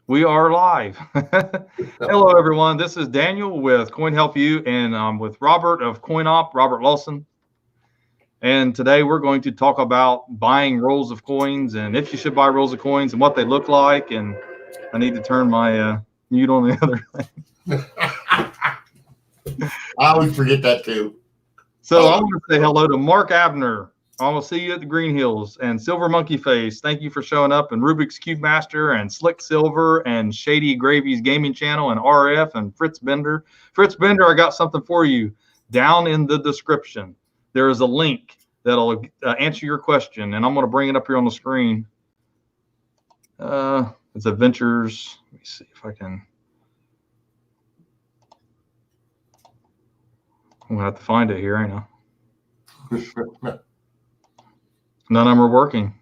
We are live. Hello, everyone. This is Daniel with Coin Help You, and I'm with Robert of CoinOpp, Robert Lawson. And today we're going to talk about buying rolls of coins and if you should buy rolls of coins and what they look like. And I need to turn my mute on the other thing. I always forget that too. So I want to say hello to Mark Abner. I will see you at the Green Hills, and Silver Monkey Face. Thank you for showing up, and Rubik's Cube Master, and Slick Silver, and Shady Gravy's Gaming Channel, and RF, and Fritz Bender. Fritz Bender, I got something for you. Down in the description, there is a link that'll answer your question, and I'm going to bring it up here on the screen. It's Adventures. Let me see if I can. I'm going to have to find it here, I know. None of them are working.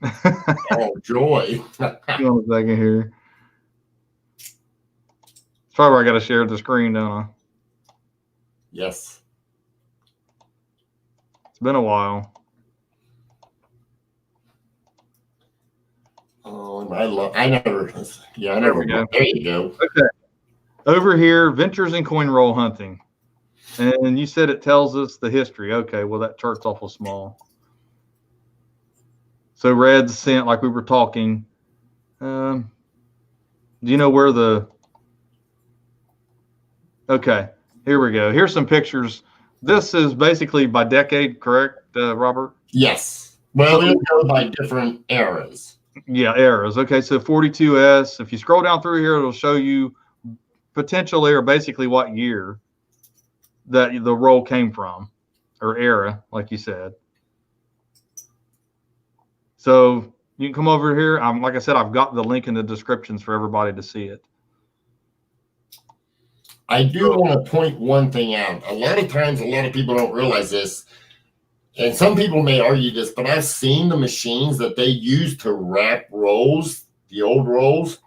Oh, joy. Hang on a second here. It's probably where I got to share the screen, don't I? Yes. It's been a while. Oh, I never. There you go. Okay. Over here, Ventures in Coin Roll Hunting. And you said it tells us the history. Okay, well, that chart's awful small. So red's sent like we were talking. Do you know where the... Okay, here we go. Here's some pictures. This is basically by decade, correct, Robert? Yes. Well, it'll go by different eras. Yeah, eras. Okay, so 42S. If you scroll down through here, it'll show you potentially or basically what year that the roll came from, or era, like you said. So you can come over here. Like I said, I've got the link in the descriptions for everybody to see it. I do want to point one thing out. A lot of times, a lot of people don't realize this, and some people may argue this, but I've seen the machines that they use to wrap rolls, the old rolls,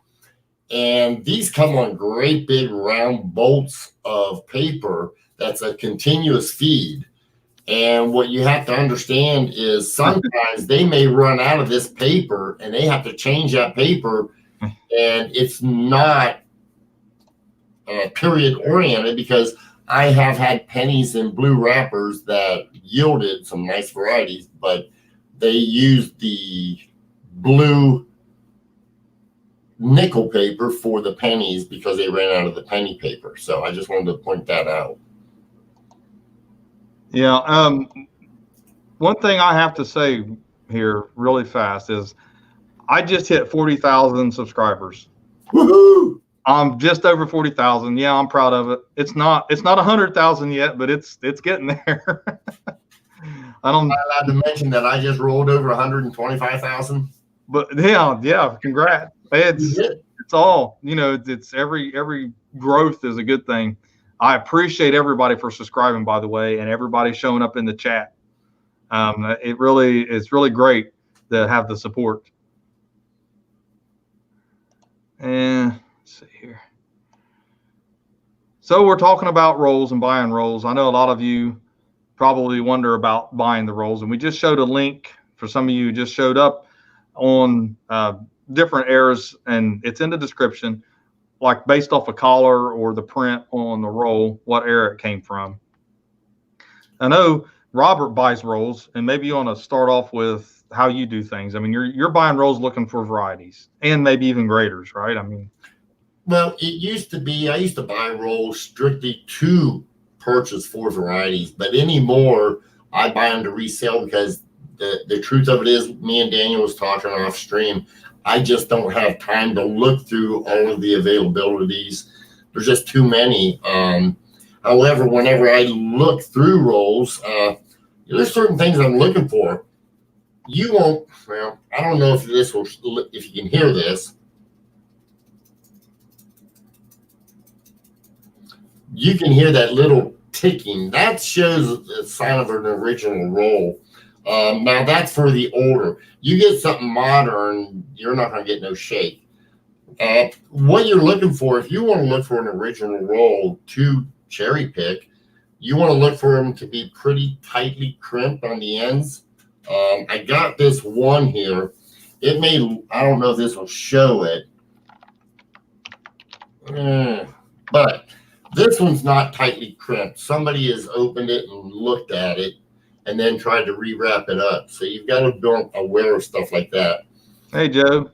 and these come on great big round bolts of paper that's a continuous feed. And what you have to understand is sometimes they may run out of this paper and they have to change that paper, and it's not period oriented, because I have had pennies and blue wrappers that yielded some nice varieties, but they used the blue nickel paper for the pennies because they ran out of the penny paper. So I just wanted to point that out. Yeah. One thing I have to say here really fast is I just hit 40,000 subscribers. Woohoo! I'm just over 40,000. Yeah, I'm proud of it. It's not 100,000 yet, but it's getting there. I'm not allowed to mention that I just rolled over 125,000. But yeah, congrats. It's all, it's every growth is a good thing. I appreciate everybody for subscribing, by the way, and everybody showing up in the chat. It's really great to have the support. And let's see here. So we're talking about rolls and buying rolls. I know a lot of you probably wonder about buying the rolls, and we just showed a link for some of you who just showed up on different eras, and it's in the description, like based off a collar or the print on the roll, what era it came from. I know Robert buys rolls, and maybe you want to start off with how you do things. I mean, you're buying rolls looking for varieties and maybe even graders, right? I mean, well, it used to be, I used to buy rolls strictly to purchase for varieties, but anymore I buy them to resell, because the truth of it is, me and Daniel was talking off stream, I just don't have time to look through all of the availabilities. There's just too many. However, whenever I look through rolls, there's certain things I'm looking for. You won't, well, I don't know if if you can hear this. You can hear that little ticking. That shows a sign of an original roll. Now that's for the older. You get something modern, you're not going to get no shake. What you're looking for, if you want to look for an original roll to cherry pick, you want to look for them to be pretty tightly crimped on the ends. I got this one here. It may, I don't know if this will show it. But this one's not tightly crimped. Somebody has opened it and looked at it and then tried to rewrap it up. So you've got to be aware of stuff like that. Hey, Joe.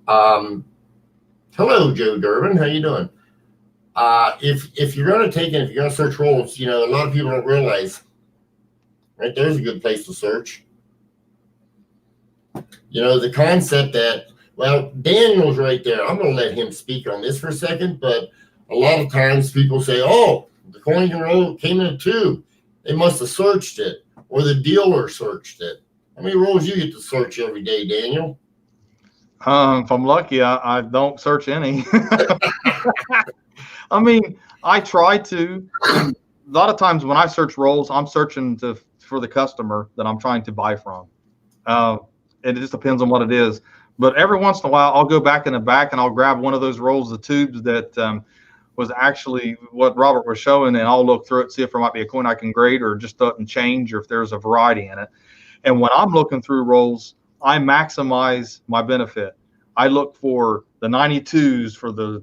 Hello, Joe Durbin. How you doing? If you're going to take it, if you're going to search rolls, a lot of people don't realize, right, there's a good place to search. The concept that, well, Daniel's right there. I'm going to let him speak on this for a second, but a lot of times people say, oh, the coin roll came in a tube. They must have searched it, or the dealer searched it. How many rolls you get to search every day, Daniel? If I'm lucky, I don't search any. I mean, I try to. A lot of times when I search rolls, I'm searching for the customer that I'm trying to buy from. It just depends on what it is. But every once in a while, I'll go back in the back and I'll grab one of those rolls of tubes that was actually what Robert was showing, and I'll look through it, see if there might be a coin I can grade or just doesn't change, or if there's a variety in it. And when I'm looking through rolls, I maximize my benefit. I look for the 92s for the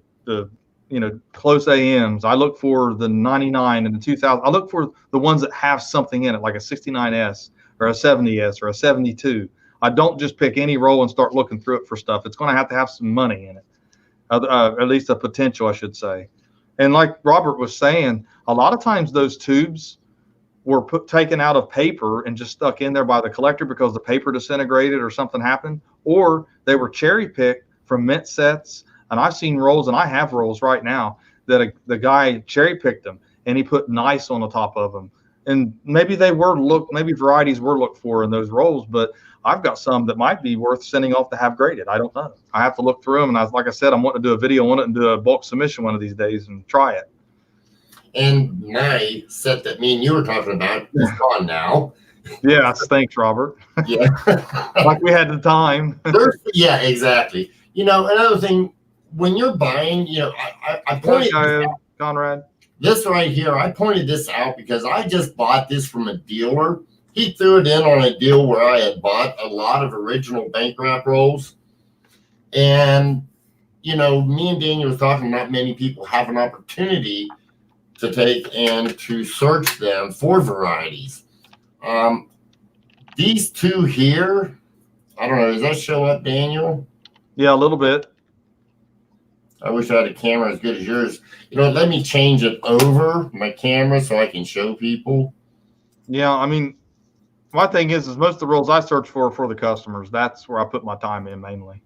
close AMs. I look for the 99 and the 2000. I look for the ones that have something in it, like a 69S or a 70S or a 72. I don't just pick any roll and start looking through it for stuff. It's going to have some money in it, at least a potential, I should say. And like Robert was saying, a lot of times those tubes were taken out of paper and just stuck in there by the collector because the paper disintegrated or something happened, or they were cherry picked from mint sets. And I've seen rolls, and I have rolls right now that the guy cherry picked them and he put nice on the top of them. And maybe maybe varieties were looked for in those rolls, but I've got some that might be worth sending off to have graded. I don't know. I have to look through them. And like I said, I'm wanting to do a video on it and do a bulk submission one of these days and try it. And my set that me and you were talking about is gone now. Yes, thanks, Robert. Yeah. Like we had the time. Yeah, exactly. Another thing, when you're buying, I pointed Conrad. This right here, I pointed this out because I just bought this from a dealer. He threw it in on a deal where I had bought a lot of original bank wrap rolls. And, me and Daniel was talking, not many people have an opportunity to take and to search them for varieties. These two here, I don't know, does that show up, Daniel? Yeah, a little bit. I wish I had a camera as good as yours. Let me change it over my camera so I can show people. Yeah, I mean, my thing is most of the rolls I search for the customers. That's where I put my time in mainly.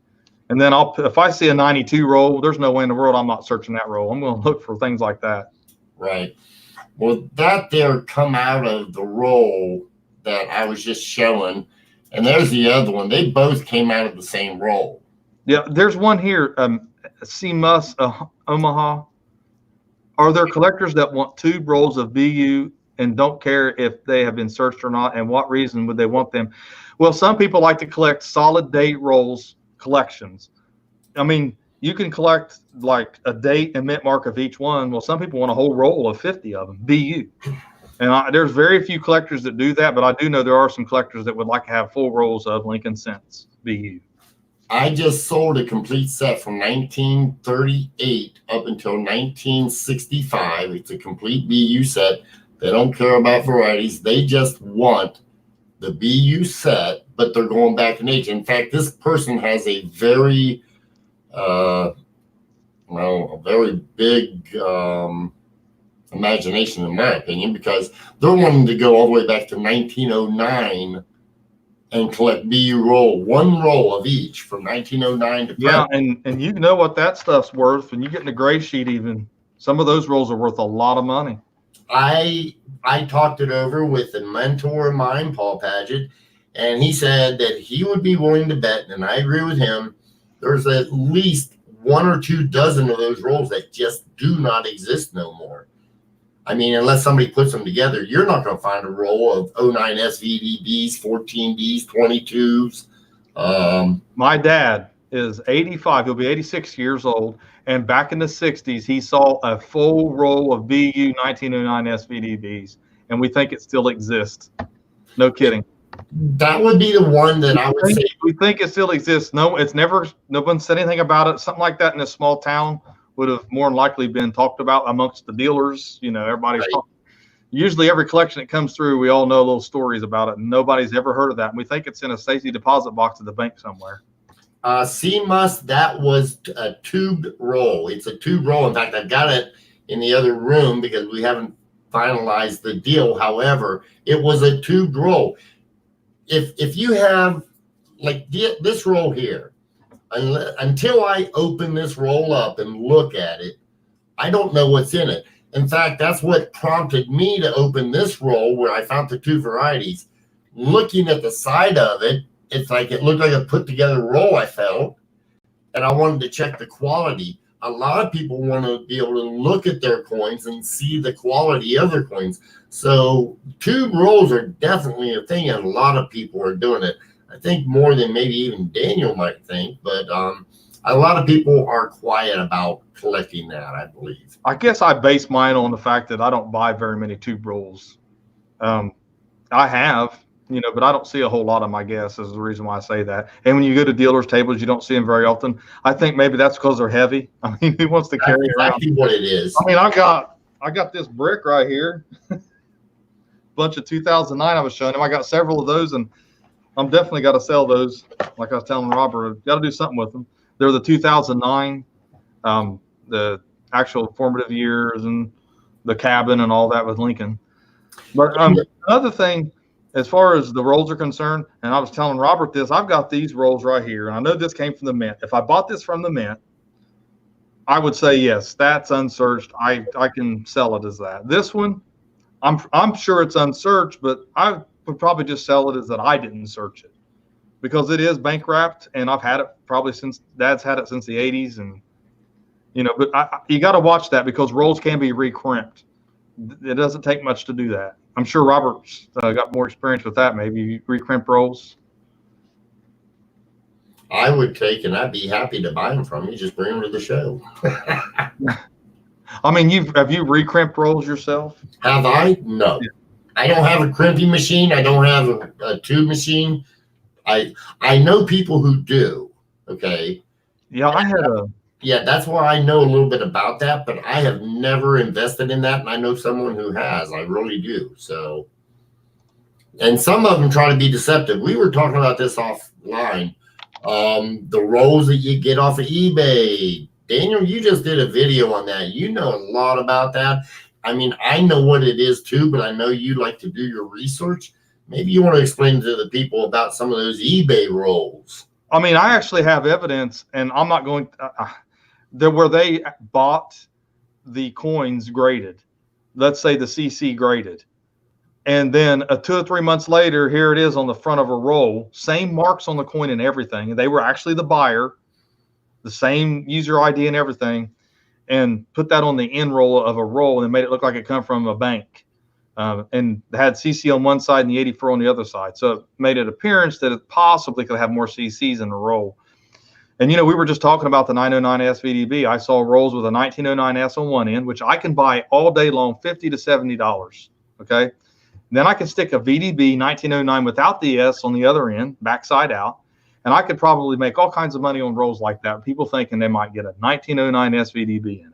And then if I see a 92 roll, there's no way in the world I'm not searching that roll. I'm going to look for things like that. Right. Well, that there come out of the roll that I was just showing. And there's the other one. They both came out of the same roll. Yeah, there's one here, CMUS Omaha. Are there collectors that want tube rolls of BU and don't care if they have been searched or not? And what reason would they want them? Well, some people like to collect solid date rolls collections. I mean, you can collect like a date and mint mark of each one. Well, some people want a whole roll of 50 of them, BU. And there's very few collectors that do that, but I do know there are some collectors that would like to have full rolls of Lincoln Cents BU. I just sold a complete set from 1938 up until 1965. It's a complete BU set. They don't care about varieties. They just want the BU set, but they're going back in age. In fact, this person has a very, a very big imagination, in my opinion, because they're wanting to go all the way back to 1909 and collect BU roll, one roll of each from 1909 to present. Yeah, and you know what that stuff's worth when you get in the gray sheet. Even some of those rolls are worth a lot of money. I talked it over with a mentor of mine, Paul Paget, and he said that he would be willing to bet, and I agree with him, there's at least 1 or 2 dozen of those rolls that just do not exist no more. I mean, unless somebody puts them together, you're not going to find a roll of 09 SVDBs, 14Ds, 22s. My dad is 85. He'll be 86 years old. And back in the 60s, he saw a full roll of BU 1909 SVDBs. And we think it still exists. No kidding. That would be the one that I would say. We think it still exists. No, it's never, no one said anything about it. Something like that in a small town would have more than likely been talked about amongst the dealers. Everybody's Right. talking. Usually every collection that comes through, we all know little stories about it, and nobody's ever heard of that. And we think it's in a safety deposit box at the bank somewhere. CMUS, that was a tubed roll. It's a tubed roll. In fact, I've got it in the other room because we haven't finalized the deal. However, it was a tubed roll. If you have like this roll here, until I open this roll up and look at it, I don't know what's in it. In fact, that's what prompted me to open this roll where I found the two varieties. Looking at the side of it, it's like it looked like a put together roll, I felt, and I wanted to check the quality. A lot of people want to be able to look at their coins and see the quality of their coins. So tube rolls are definitely a thing, and a lot of people are doing it. I think more than maybe even Daniel might think, but a lot of people are quiet about collecting that, I believe. I guess I base mine on the fact that I don't buy very many tube rolls. I have, but I don't see a whole lot of them, I guess, is the reason why I say that. And when you go to dealers' tables, you don't see them very often. I think maybe that's because they're heavy. I mean, who wants to carry That's around? exactly what it is. I mean, I got this brick right here, bunch of 2009 I was showing him. I got several of those, and I'm definitely got to sell those. Like I was telling Robert, got to do something with them. They're the 2009, the actual formative years and the cabin and all that with Lincoln. But another thing, as far as the rolls are concerned, and I was telling Robert this, I've got these rolls right here, and I know this came from the mint. If I bought this from the mint, I would say yes, that's unsearched. I can sell it as that. This one, I'm sure it's unsearched, but I would probably just sell it as that I didn't search it because it is bank wrapped, and I've had it probably since Dad's had it since the 80s, and but you got to watch that because rolls can be re-crimped. It doesn't take much to do that. I'm sure Robert's got more experience with that. Maybe re-crimp rolls. I would take, and I'd be happy to buy them from you. Just bring them to the show. I mean, have you re-crimped rolls yourself? Have I? No. Yeah. I don't have a crimping machine. I don't have a tube machine. I know people who do. Okay. Yeah, I had a. Yeah, that's why I know a little bit about that, but I have never invested in that, and I know someone who has. I really do. So, and some of them try to be deceptive. We were talking about this offline. The rolls that you get off of eBay. Daniel, you just did a video on that. You know a lot about that. I mean, I know what it is too, but I know you like to do your research. Maybe you want to explain to the people about some of those eBay rolls. I mean, I actually have evidence, and I'm not going where they bought the coins graded. Let's say the CC graded. And then 2 or 3 months later, here it is on the front of a roll, same marks on the coin and everything. And they were actually the buyer, the same user ID and everything, and put that on the end roll of a roll and made it look like it come from a bank. And had CC on one side and the 84 on the other side. So it made an appearance that it possibly could have more CCs in the roll. And, we were just talking about the 909S VDB. I saw rolls with a 1909S on one end, which I can buy all day long, $50 to $70. Okay. Then I can stick a VDB 1909 without the S on the other end, backside out. And I could probably make all kinds of money on rolls like that. People thinking they might get a 1909 SVDB in it.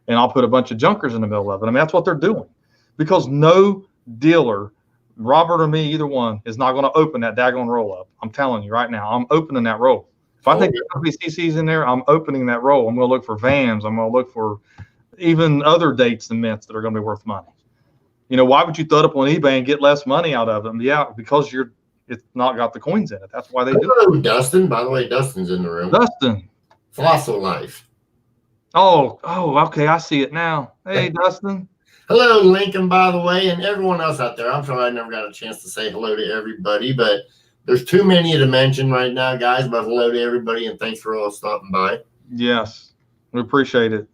And I'll put a bunch of junkers in the middle of it. I mean, that's what they're doing. Because no dealer, Robert or me, either one, is not going to open that daggone roll up. I'm telling you right now, I'm opening that roll. If I think there's going to be CCs in there, I'm opening that roll. I'm going to look for VAMs. I'm going to look for even other dates and mints that are going to be worth money. Why would you throw it up on eBay and get less money out of them? Yeah, because it's not got the coins in it. That's why they do it. Hello, Dustin. By the way, Dustin's in the room. Dustin. Fossil Life. Oh, okay. I see it now. Hey, Dustin. Hello, Lincoln, by the way, and everyone else out there. I'm sorry I never got a chance to say hello to everybody, but there's too many to mention right now, guys. But hello to everybody, and thanks for all stopping by. Yes, we appreciate it.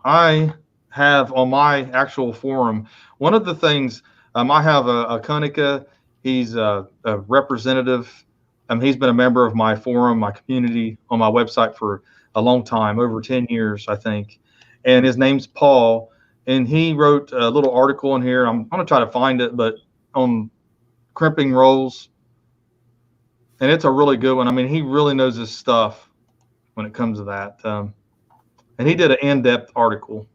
I have on my actual forum, one of the things, I have a Konica. He's a representative. He's been a member of my forum, my community on my website for a long time, over 10 years, I think. And his name's Paul. And he wrote a little article in here. I'm going to try to find it, but on crimping rolls. And it's a really good one. I mean, he really knows his stuff when it comes to that. and he did an in-depth article.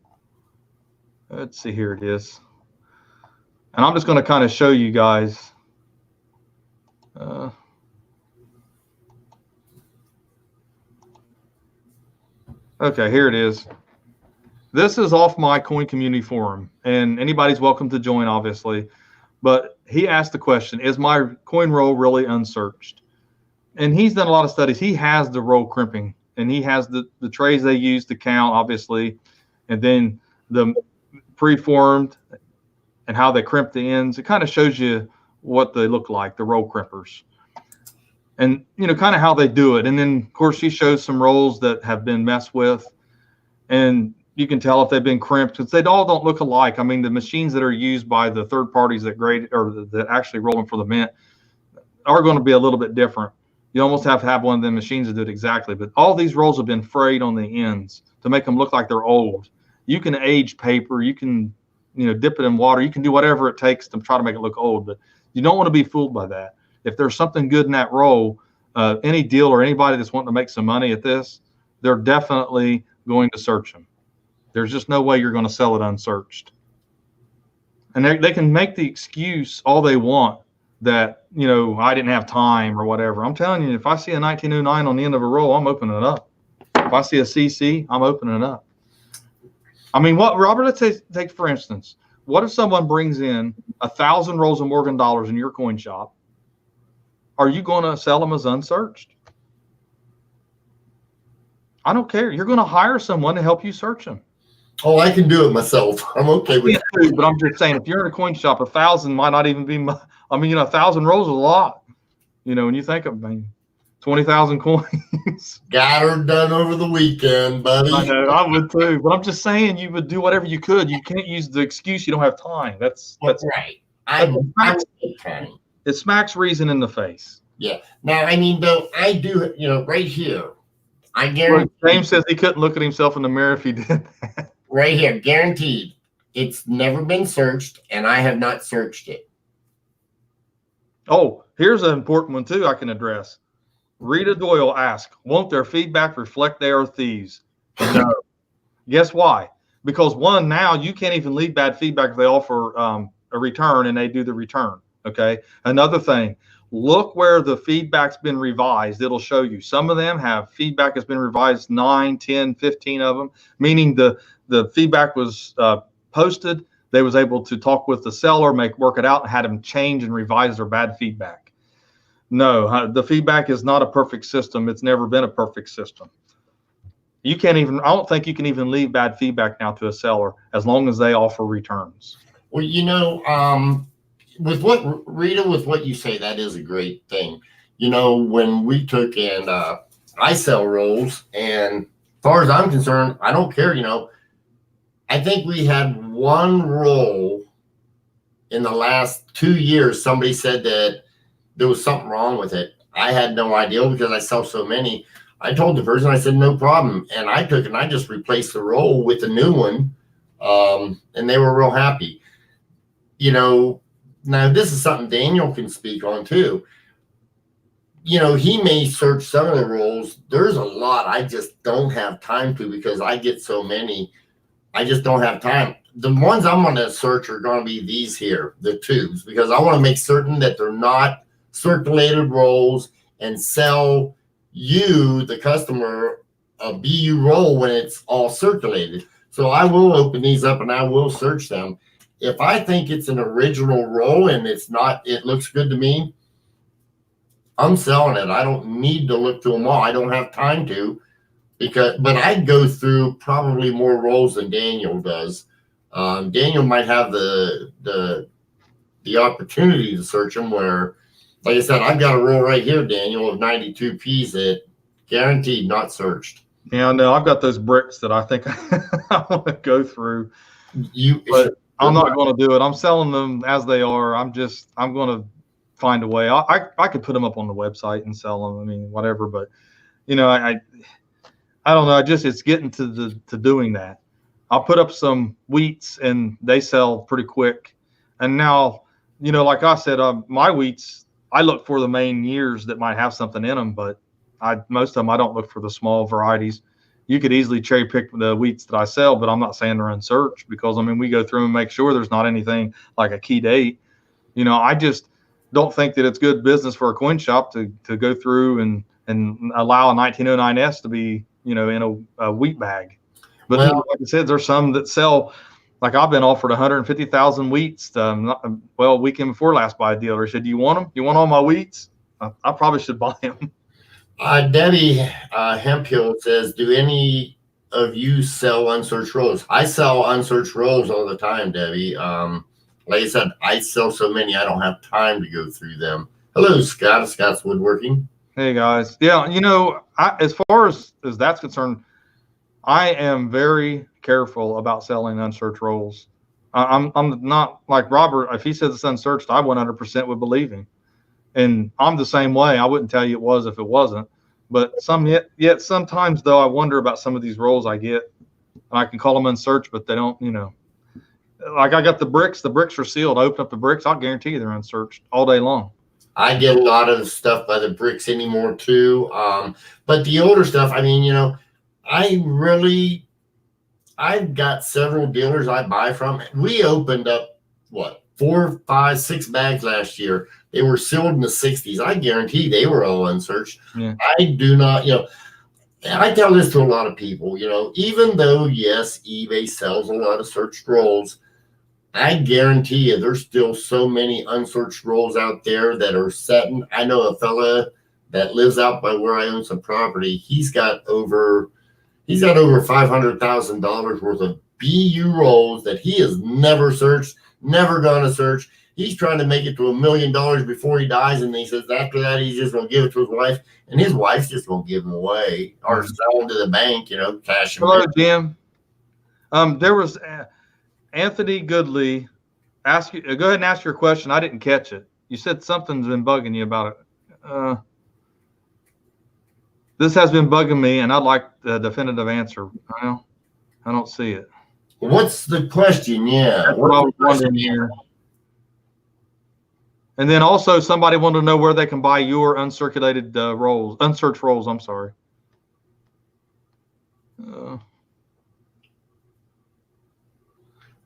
Let's see, here it is. And I'm just going to kind of show you guys. Okay, here it is. This is off my Coin Community Forum, and anybody's welcome to join, obviously. But he asked the question, is my coin roll really unsearched? And he's done a lot of studies. He has the roll crimping, and he has the trays they use to count, obviously, and then the preformed and how they crimp the ends. It kind of shows you what they look like, the roll crimpers. And, you know, kind of how they do it. And then, of course, she shows some rolls that have been messed with. And you can tell if they've been crimped because they all don't look alike. I mean, the machines that are used by the third parties that grade or that actually roll them for the mint are going to be a little bit different. You almost have to have one of them machines to do it exactly. But all these rolls have been frayed on the ends to make them look like they're old. You can age paper. You can, you know, dip it in water. You can do whatever it takes to try to make it look old. But you don't want to be fooled by that. If there's something good in that roll, any deal or anybody that's wanting to make some money at this, they're definitely going to search them. There's just no way you're going to sell it unsearched. And they can make the excuse all they want that, you know, I didn't have time or whatever. I'm telling you, if I see a 1909 on the end of a roll, I'm opening it up. If I see a CC, I'm opening it up. I mean, what, Robert, let's take for instance, what if someone brings in 1,000 rolls of Morgan dollars in your coin shop? Are you going to sell them as unsearched? I don't care. You're going to hire someone to help you search them. Oh, I can do it myself. I'm okay with it. But I'm just saying, if you're in a coin shop, 1,000 might not even be. I mean, you know, 1,000 rolls is a lot. You know, when you think of 20,000 coins. Got her done over the weekend, buddy. I know, I would too. But I'm just saying, you would do whatever you could. You can't use the excuse you don't have time. That's right. I time. It smacks reason in the face. Yeah. Now, I mean, though, I do, you know, right here. I guarantee. James says he couldn't look at himself in the mirror if he did that. Right here, guaranteed. It's never been searched, and I have not searched it. Oh, here's an important one, too, I can address. Rita Doyle asked, won't their feedback reflect they are thieves? No. Guess why? Because, one, now you can't even leave bad feedback if they offer a return and they do the return. Okay. Another thing, look where the feedback's been revised. It'll show you. Some of them have feedback has been revised 9, 10, 15 of them, meaning the feedback was posted. They was able to talk with the seller, work it out, and had them change and revise their bad feedback. No, the feedback is not a perfect system. It's never been a perfect system. You can't even, I don't think you can even leave bad feedback now to a seller as long as they offer returns. Well, you know, with what Rita, with what you say, that is a great thing. You know, when we took and I sell rolls, and as far as I'm concerned, I don't care. You know, I think we had one roll in the last 2 years. Somebody said that there was something wrong with it. I had no idea because I sell so many. I told the person, I said, no problem. And I took and I just replaced the roll with a new one. And they were real happy. You know, now this is something Daniel can speak on too. You know, he may search some of the rolls. There's a lot I just don't have time to because I get so many. I just don't have time. The ones I'm going to search are going to be these here, the tubes, because I want to make certain that they're not circulated rolls and sell you, the customer, a BU roll when it's all circulated. So I will open these up and I will search them. If I think it's an original roll and it's not, it looks good to me, I'm selling it. I don't need to look through them all. I don't have time to, but I go through probably more rolls than Daniel does. Daniel might have the opportunity to search them where, like I said, I've got a roll right here, Daniel, of 92 Ps that guaranteed not searched. Yeah, no, I've got those bricks that I think I want to go through. But I'm not going to do it. I'm selling them as they are. I'm going to find a way. I could put them up on the website and sell them. I mean, whatever. But you know, I don't know. It's getting to doing that. I'll put up some wheats and they sell pretty quick. And now, you know, like I said, my wheats, I look for the main years that might have something in them, but most of them I don't look for the small varieties. you could easily cherry pick the wheats that I sell, but I'm not saying they're unsearched, because I mean, we go through and make sure there's not anything like a key date. You know, I just don't think that it's good business for a coin shop to go through and allow a 1909S to be, you know, in a wheat bag. But Well, like I said, there's some that sell, like I've been offered 150,000 wheats. Weekend before last by a dealer said, "Do you want them? You want all my wheats?" I probably should buy them. Debbie Hemphill says, do any of you sell unsearched rolls? I sell unsearched rolls all the time, Debbie. Like I said, I sell so many, I don't have time to go through them. Hello, Scott. Scott's Woodworking. Hey, guys. Yeah, you know, as far as that's concerned, I am very careful about selling unsearched rolls. I'm not like Robert. If he says it's unsearched, I 100% would believe him. And I'm the same way. I wouldn't tell you it was if it wasn't. But yet sometimes, though, I wonder about some of these rolls I get. And I can call them unsearched, but they don't, you know. Like I got the bricks. The bricks are sealed. I open up the bricks. I'll guarantee you they're unsearched all day long. I get a lot of stuff by the bricks anymore, too. But the older stuff, I mean, you know, I've got several dealers I buy from. We opened up, 4, 5, 6 bags last year. They were sealed in the 60s. I guarantee they were all unsearched. Yeah. I do not, you know, I tell this to a lot of people, you know, even though, yes, eBay sells a lot of searched rolls, I guarantee you there's still so many unsearched rolls out there that are setting. I know a fella that lives out by where I own some property. He's got over $500,000 worth of BU rolls that he has never searched, never gonna search. He's trying to make it to $1 million before he dies, and he says after that he's just gonna give it to his wife, and his wife's just gonna give them away or sell them to the bank, you know, cash them. Hello, Jim. There was Anthony Goodley. Go ahead and ask your question. I didn't catch it. You said something's been bugging you about it. This has been bugging me, and I'd like the definitive answer. Well, I don't see it. What's the question? Yeah. That's what I was wondering here. And then also somebody wanted to know where they can buy your uncirculated rolls, unsearched rolls. I'm sorry.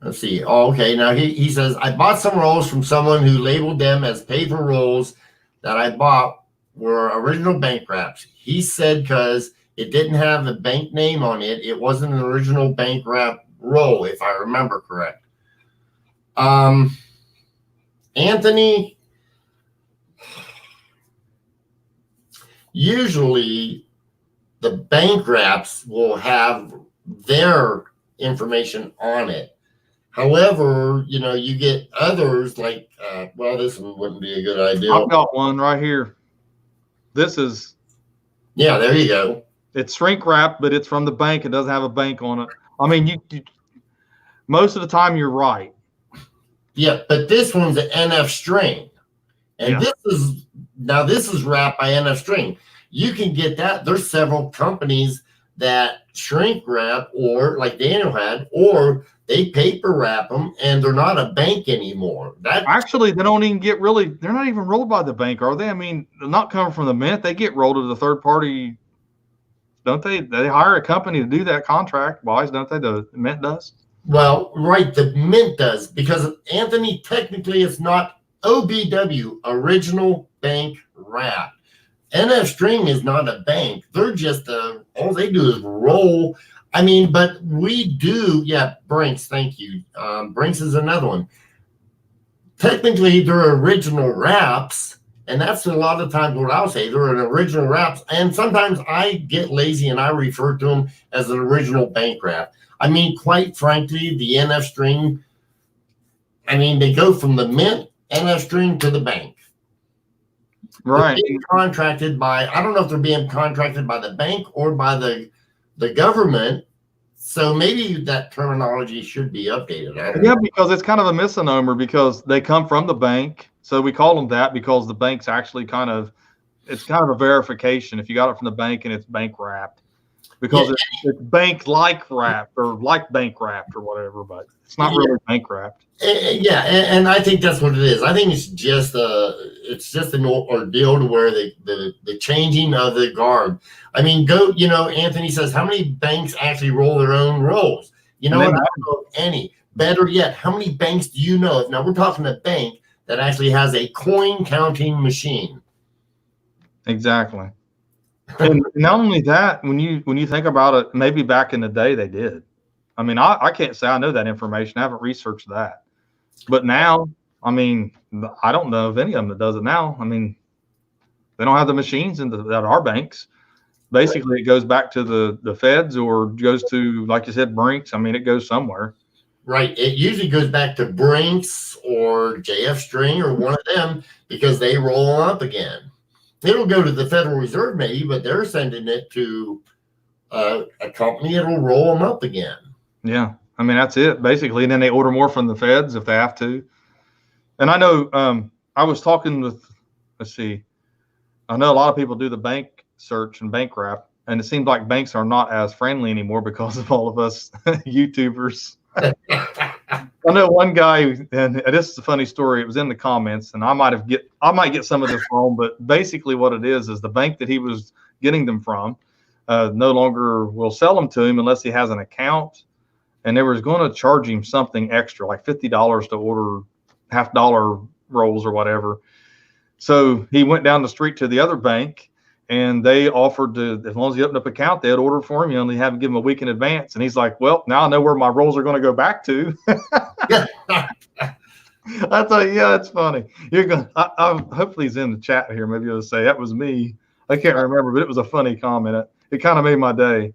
Let's see. Oh, okay. Now he says, I bought some rolls from someone who labeled them as paper rolls that I bought were original bank wraps. He said because it didn't have a bank name on it, it wasn't an original bank wrap roll, if I remember correct. Anthony, usually the bank wraps will have their information on it. However, you know, you get others like, this one wouldn't be a good idea. I've got one right here. This is. Yeah, there you go. It's shrink wrapped, but it's from the bank. It doesn't have a bank on it. I mean, you most of the time you're right. Yeah, but this one's an NF string. And this is wrapped by NF string. You can get that. There's several companies that shrink wrap, or like Daniel had, or they paper wrap them, and they're not a bank anymore. That actually, they don't even get really. They're not even rolled by the bank, are they? I mean, they're not coming from the mint. They get rolled to the third party, don't they? They hire a company to do that contract wise, don't they? The mint does. Well, right, the mint does, because Anthony, technically it's not OBW, original bank wrap. NF string is not a bank. They're just all they do is roll. I mean, but we do, Brinks, thank you. Brinks is another one. Technically, they're original wraps, and that's a lot of times what I'll say. They're an original wraps, and sometimes I get lazy and I refer to them as an original bank wrap. I mean, quite frankly, the NF string, I mean, they go from the mint NF string to the bank. Right. They're being contracted by, I don't know if they're being contracted by the bank or by the government. So maybe that terminology should be updated. Yeah, because it's kind of a misnomer because they come from the bank. So we call them that because the bank's actually it's kind of a verification. If you got it from the bank and it's bank wrapped. because it's bank-like wrapped or like bank wrapped or whatever, but it's not really bank wrapped. And I think that's what it is. I think it's just an ordeal to where the changing of the guard. I mean, Anthony says, how many banks actually roll their own rolls? You know what? I don't know of any. Better yet, how many banks do you know of? Now we're talking a bank that actually has a coin counting machine. Exactly. And not only that, when you think about it, maybe back in the day they did. I mean, I can't say I know that information. I haven't researched that. But now, I mean, I don't know of any of them that does it now. I mean, they don't have the machines at our banks. Basically, it goes back to the feds or goes to, like you said, Brinks. I mean, it goes somewhere. Right. It usually goes back to Brinks or JF String or one of them because they roll them up again. It'll go to the Federal Reserve maybe, but they're sending it to a company that'll roll them up again. Yeah. I mean, that's it, basically. And then they order more from the feds if they have to. And I know I was talking with, I know a lot of people do the bank search and bank wrap, and it seems like banks are not as friendly anymore because of all of us YouTubers. I know one guy, and this is a funny story. It was in the comments, and I might get some of this wrong, but basically what it is the bank that he was getting them from no longer will sell them to him unless he has an account, and they was going to charge him something extra, like $50 to order $50 rolls or whatever. So he went down the street to the other bank, and they offered to, as long as he opened up an account, they'd order for him. You only have to give him a week in advance. And he's like, well, now I know where my rolls are going to go back to. I thought, yeah, that's funny. You're going. Hopefully he's in the chat here. Maybe he'll say that was me. I can't remember, but it was a funny comment. It kind of made my day.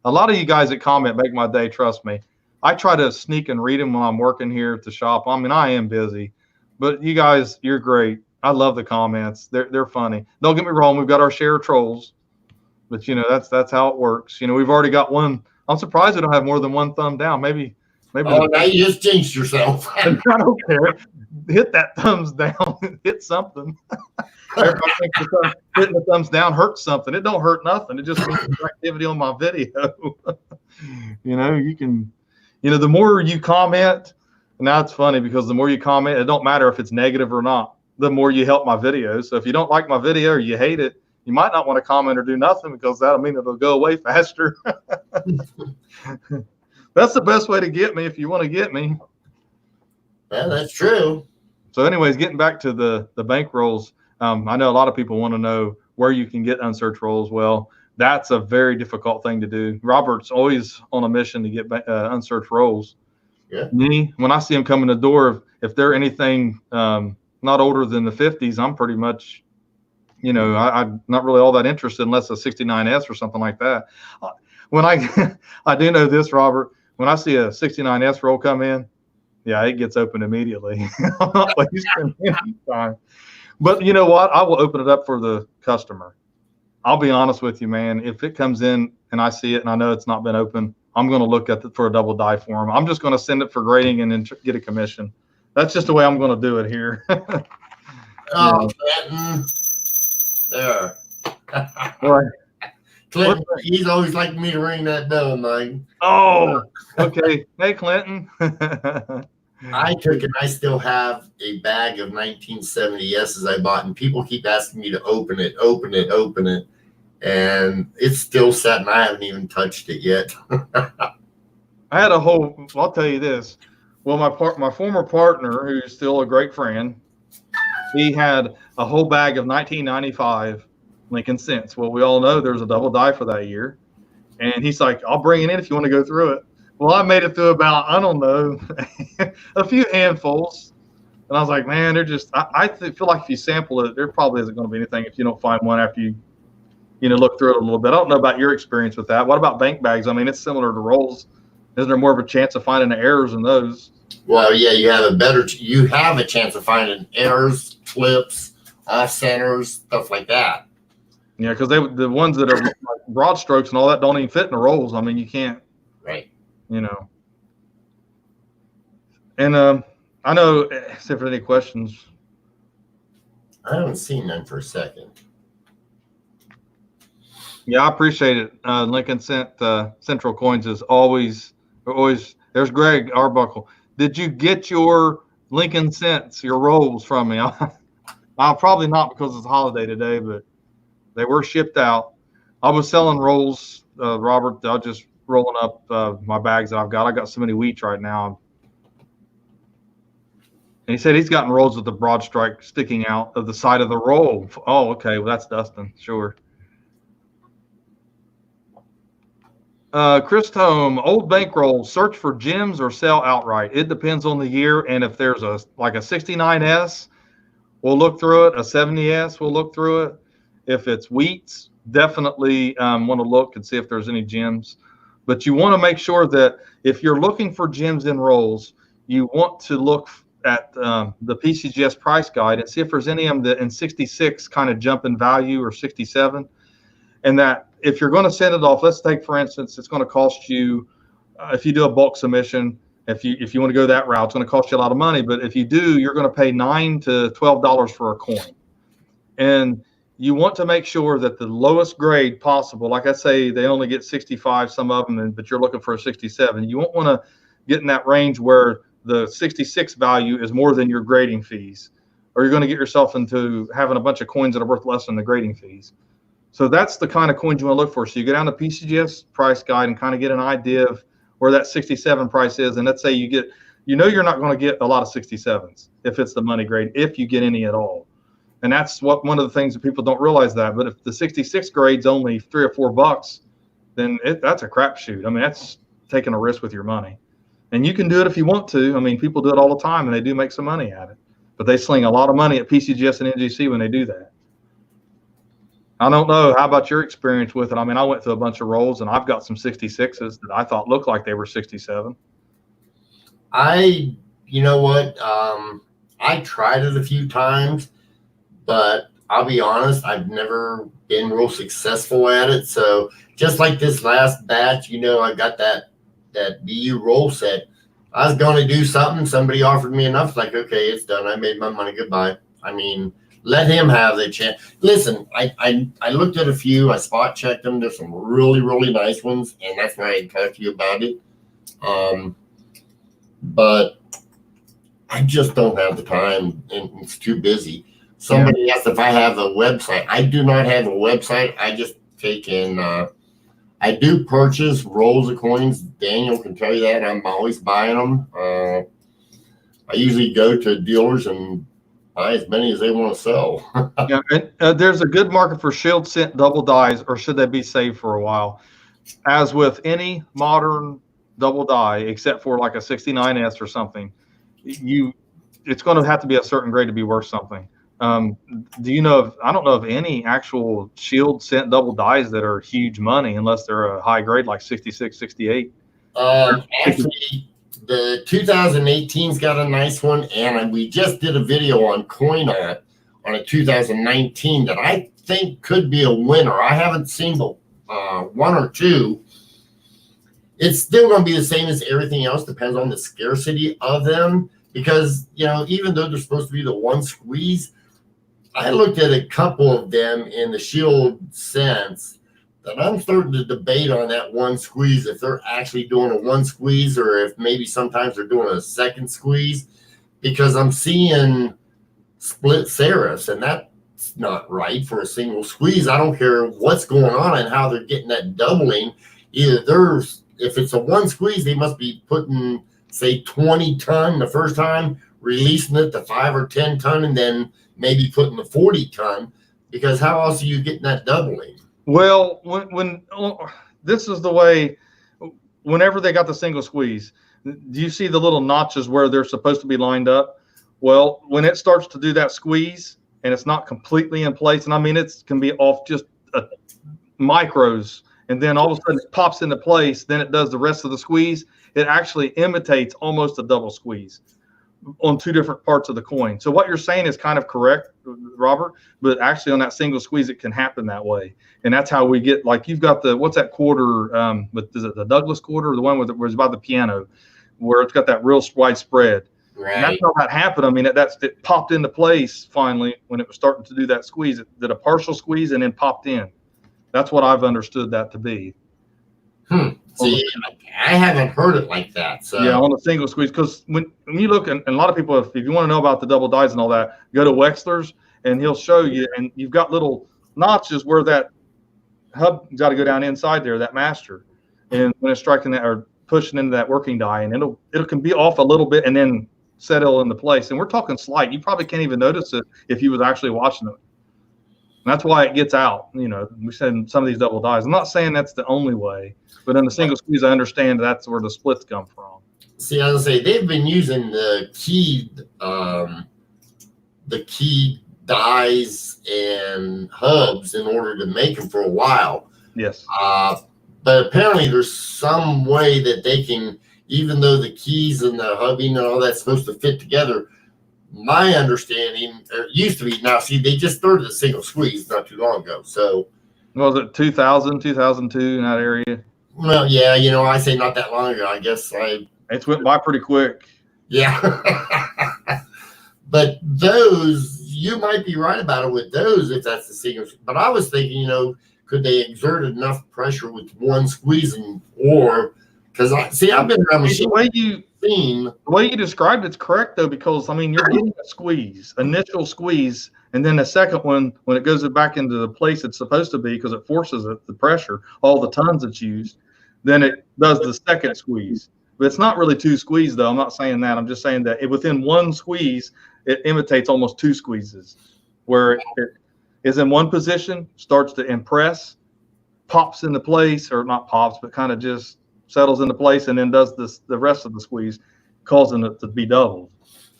A lot of you guys that comment make my day. Trust me. I try to sneak and read them when I'm working here at the shop. I mean, I am busy, but you guys, you're great. I love the comments. They're funny. Don't get me wrong. We've got our share of trolls, but that's how it works. We've already got one. I'm surprised we don't have more than one thumb down. Maybe. Oh, now you just jinxed yourself. I don't care. Hit that thumbs down. Hit something. Everybody thinks hitting the thumbs down hurts something. It don't hurt nothing. It just means activity on my video. You can. The more you comment, and now it's funny because the more you comment, it don't matter if it's negative or not. The more you help my videos. So if you don't like my video or you hate it, you might not want to comment or do nothing because that'll mean it'll go away faster. That's the best way to get me if you want to get me. Yeah, that's true. So anyways, getting back to the bank rolls, I know a lot of people want to know where you can get Unsearched Rolls. Well, that's a very difficult thing to do. Robert's always on a mission to get Unsearched Rolls. Yeah. Me, when I see them come in the door, if they're anything not older than the 50s, I'm pretty much, I'm not really all that interested unless a 69S or something like that. When I do know this, Robert, when I see a 69S roll come in, yeah, it gets open immediately. I'm not wasting any time. But you know what? I will open it up for the customer. I'll be honest with you, man. If it comes in and I see it and I know it's not been open, I'm going to look at it for a double die for them. I'm just going to send it for grading and then get a commission. That's just the way I'm going to do it here. Oh, Clinton. There. Right. Clinton, he's always liked me to ring that bell, man. Oh, okay. Hey, Clinton. I took and I still have a bag of 1970S's I bought, and people keep asking me to open it. And it's still set, and I haven't even touched it yet. I had I'll tell you this. Well, my former partner, who's still a great friend, he had a whole bag of 1995 Lincoln Cents. Well, we all know there's a double die for that year. And he's like, I'll bring it in if you want to go through it. Well, I made it through about, I don't know, a few handfuls. And I was like, man, they're just, I feel like if you sample it, there probably isn't going to be anything if you don't find one after you look through it a little bit. I don't know about your experience with that. What about bank bags? I mean, it's similar to rolls. Isn't there more of a chance of finding errors in those? Well, yeah, you have a chance of finding errors, flips, off centers, stuff like that. Yeah, because the ones that are like broad strokes and all that don't even fit in the rolls. I mean, you can't. Right. And I know, if there's any questions. I haven't seen none for a second. Yeah, I appreciate it. Lincoln Central Coins is always. There's Greg Arbuckle. Did you get your Lincoln Cents, your rolls from me? I'll probably not because it's a holiday today, but they were shipped out. I was selling rolls, Robert. I was just rolling up my bags that I've got. I got so many wheats right now. And he said he's gotten rolls with the broad strike sticking out of the side of the roll. Oh, okay. Well, that's Dustin. Sure. Chris Tome, old bankroll, search for gems or sell outright. It depends on the year. And if there's a 69S, we'll look through it. A 70S, we'll look through it. If it's wheats, definitely want to look and see if there's any gems. But you want to make sure that if you're looking for gems in rolls, you want to look at the PCGS price guide and see if there's any of them that in 66 kind of jump in value or 67. And that if you're going to send it off, let's take, for instance, it's going to cost you, if you do a bulk submission, if you want to go that route, it's going to cost you a lot of money. But if you do, you're going to pay $9 to $12 for a coin. And you want to make sure that the lowest grade possible, like I say, they only get 65, some of them, but you're looking for a 67. You won't want to get in that range where the 66 value is more than your grading fees, or you're going to get yourself into having a bunch of coins that are worth less than the grading fees. So that's the kind of coins you want to look for. So you go down the PCGS price guide and kind of get an idea of where that 67 price is. And let's say you're not going to get a lot of 67s if it's the money grade, if you get any at all. And that's one of the things that people don't realize that. But if the 66 grade's only $3 or $4, then that's a crapshoot. I mean, that's taking a risk with your money. And you can do it if you want to. I mean, people do it all the time, and they do make some money at it. But they sling a lot of money at PCGS and NGC when they do that. I don't know. How about your experience with it? I mean, I went through a bunch of rolls, and I've got some 66s that I thought looked like they were 67. You know what? I tried it a few times, but I'll be honest, I've never been real successful at it. So just like this last batch, I got that BU roll set. I was going to do something. Somebody offered me enough. It's like, okay, it's done. I made my money. Goodbye. I mean, let him have the chance. Listen, I looked at a few. I spot checked them. There's some really, really nice ones, and that's why I talked to you about it. But I just don't have the time, and it's too busy. Somebody asked if I have a website. I do not have a website. I just take in. I do purchase rolls of coins. Daniel can tell you that. I'm always buying them. I usually go to dealers and buy as many as they want to sell. Yeah, and there's a good market for shield cent double dies, or should they be saved for a while? As with any modern double die, except for like a 69S or something, it's going to have to be a certain grade to be worth something. Do you know I don't know of any actual shield cent double dies that are huge money unless they're a high grade like 66, 68. Actually, the 2018's got a nice one, and we just did a video on CoinOpp on a 2019 that I think could be a winner. I haven't seen but one or two. It's still going to be the same as everything else. Depends on the scarcity of them, because even though they're supposed to be the one squeeze, I looked at a couple of them in the shield sense that I'm starting to debate on that one squeeze, if they're actually doing a one squeeze or if maybe sometimes they're doing a second squeeze, because I'm seeing split serifs, and that's not right for a single squeeze. I don't care what's going on and how they're getting that doubling. If it's a one squeeze, they must be putting, say, 20 ton the first time, releasing it to 5 or 10 ton, and then maybe putting the 40 ton, because how else are you getting that doubling? Well, when this is the way, whenever they got the single squeeze, do you see the little notches where they're supposed to be lined up? Well, when it starts to do that squeeze and it's not completely in place, and I mean, it can be off just micros, and then all of a sudden it pops into place, then it does the rest of the squeeze. It actually imitates almost a double squeeze on two different parts of the coin. So what you're saying is kind of correct, Robert, but actually on that single squeeze, it can happen that way. And that's how we get, like, you've got what's that quarter, is it the Douglas quarter, the one where it's by the piano, where it's got that real wide spread. Right. And that's how that happened. I mean, it popped into place finally when it was starting to do that squeeze. It did a partial squeeze and then popped in. That's what I've understood that to be. See, I haven't heard it like that. So yeah, on a single squeeze, because when you look, and a lot of people, if you want to know about the double dies and all that, go to Wexler's and he'll show you, and you've got little notches where that hub got to go down inside there, that master, and when it's striking that or pushing into that working die, and it can be off a little bit and then settle into place. And we're talking slight. You probably can't even notice it if you was actually watching it. And that's why it gets out. You know, we said some of these double dies. I'm not saying that's the only way, but in the single squeeze, I understand that's where the splits come from. See, as I say, they've been using the key dies and hubs in order to make them for a while. Yes. But apparently there's some way that they can, even though the keys and the hubbing and all that's supposed to fit together, my understanding, or it used to be, now see, they just started the single squeeze not too long ago. So was it 2000, 2002 in that area? Well, yeah, you know, I say not that long ago. I guess it's went by pretty quick. Yeah. But those, you might be right about it with those if that's the single. But I was thinking, you know, could they exert enough pressure with one squeezing, or because I've been around machine. The way you described it's correct though, because I mean you're getting a squeeze, initial squeeze, and then the second one when it goes back into the place it's supposed to be because it forces it, the pressure, all the tons it's used, then it does the second squeeze. But it's not really two squeezes though. I'm not saying that. I'm just saying that within one squeeze, it imitates almost two squeezes, where it is in one position, starts to impress, pops into place, or not pops, but kind of just settles into place, and then does the rest of the squeeze, causing it to be doubled.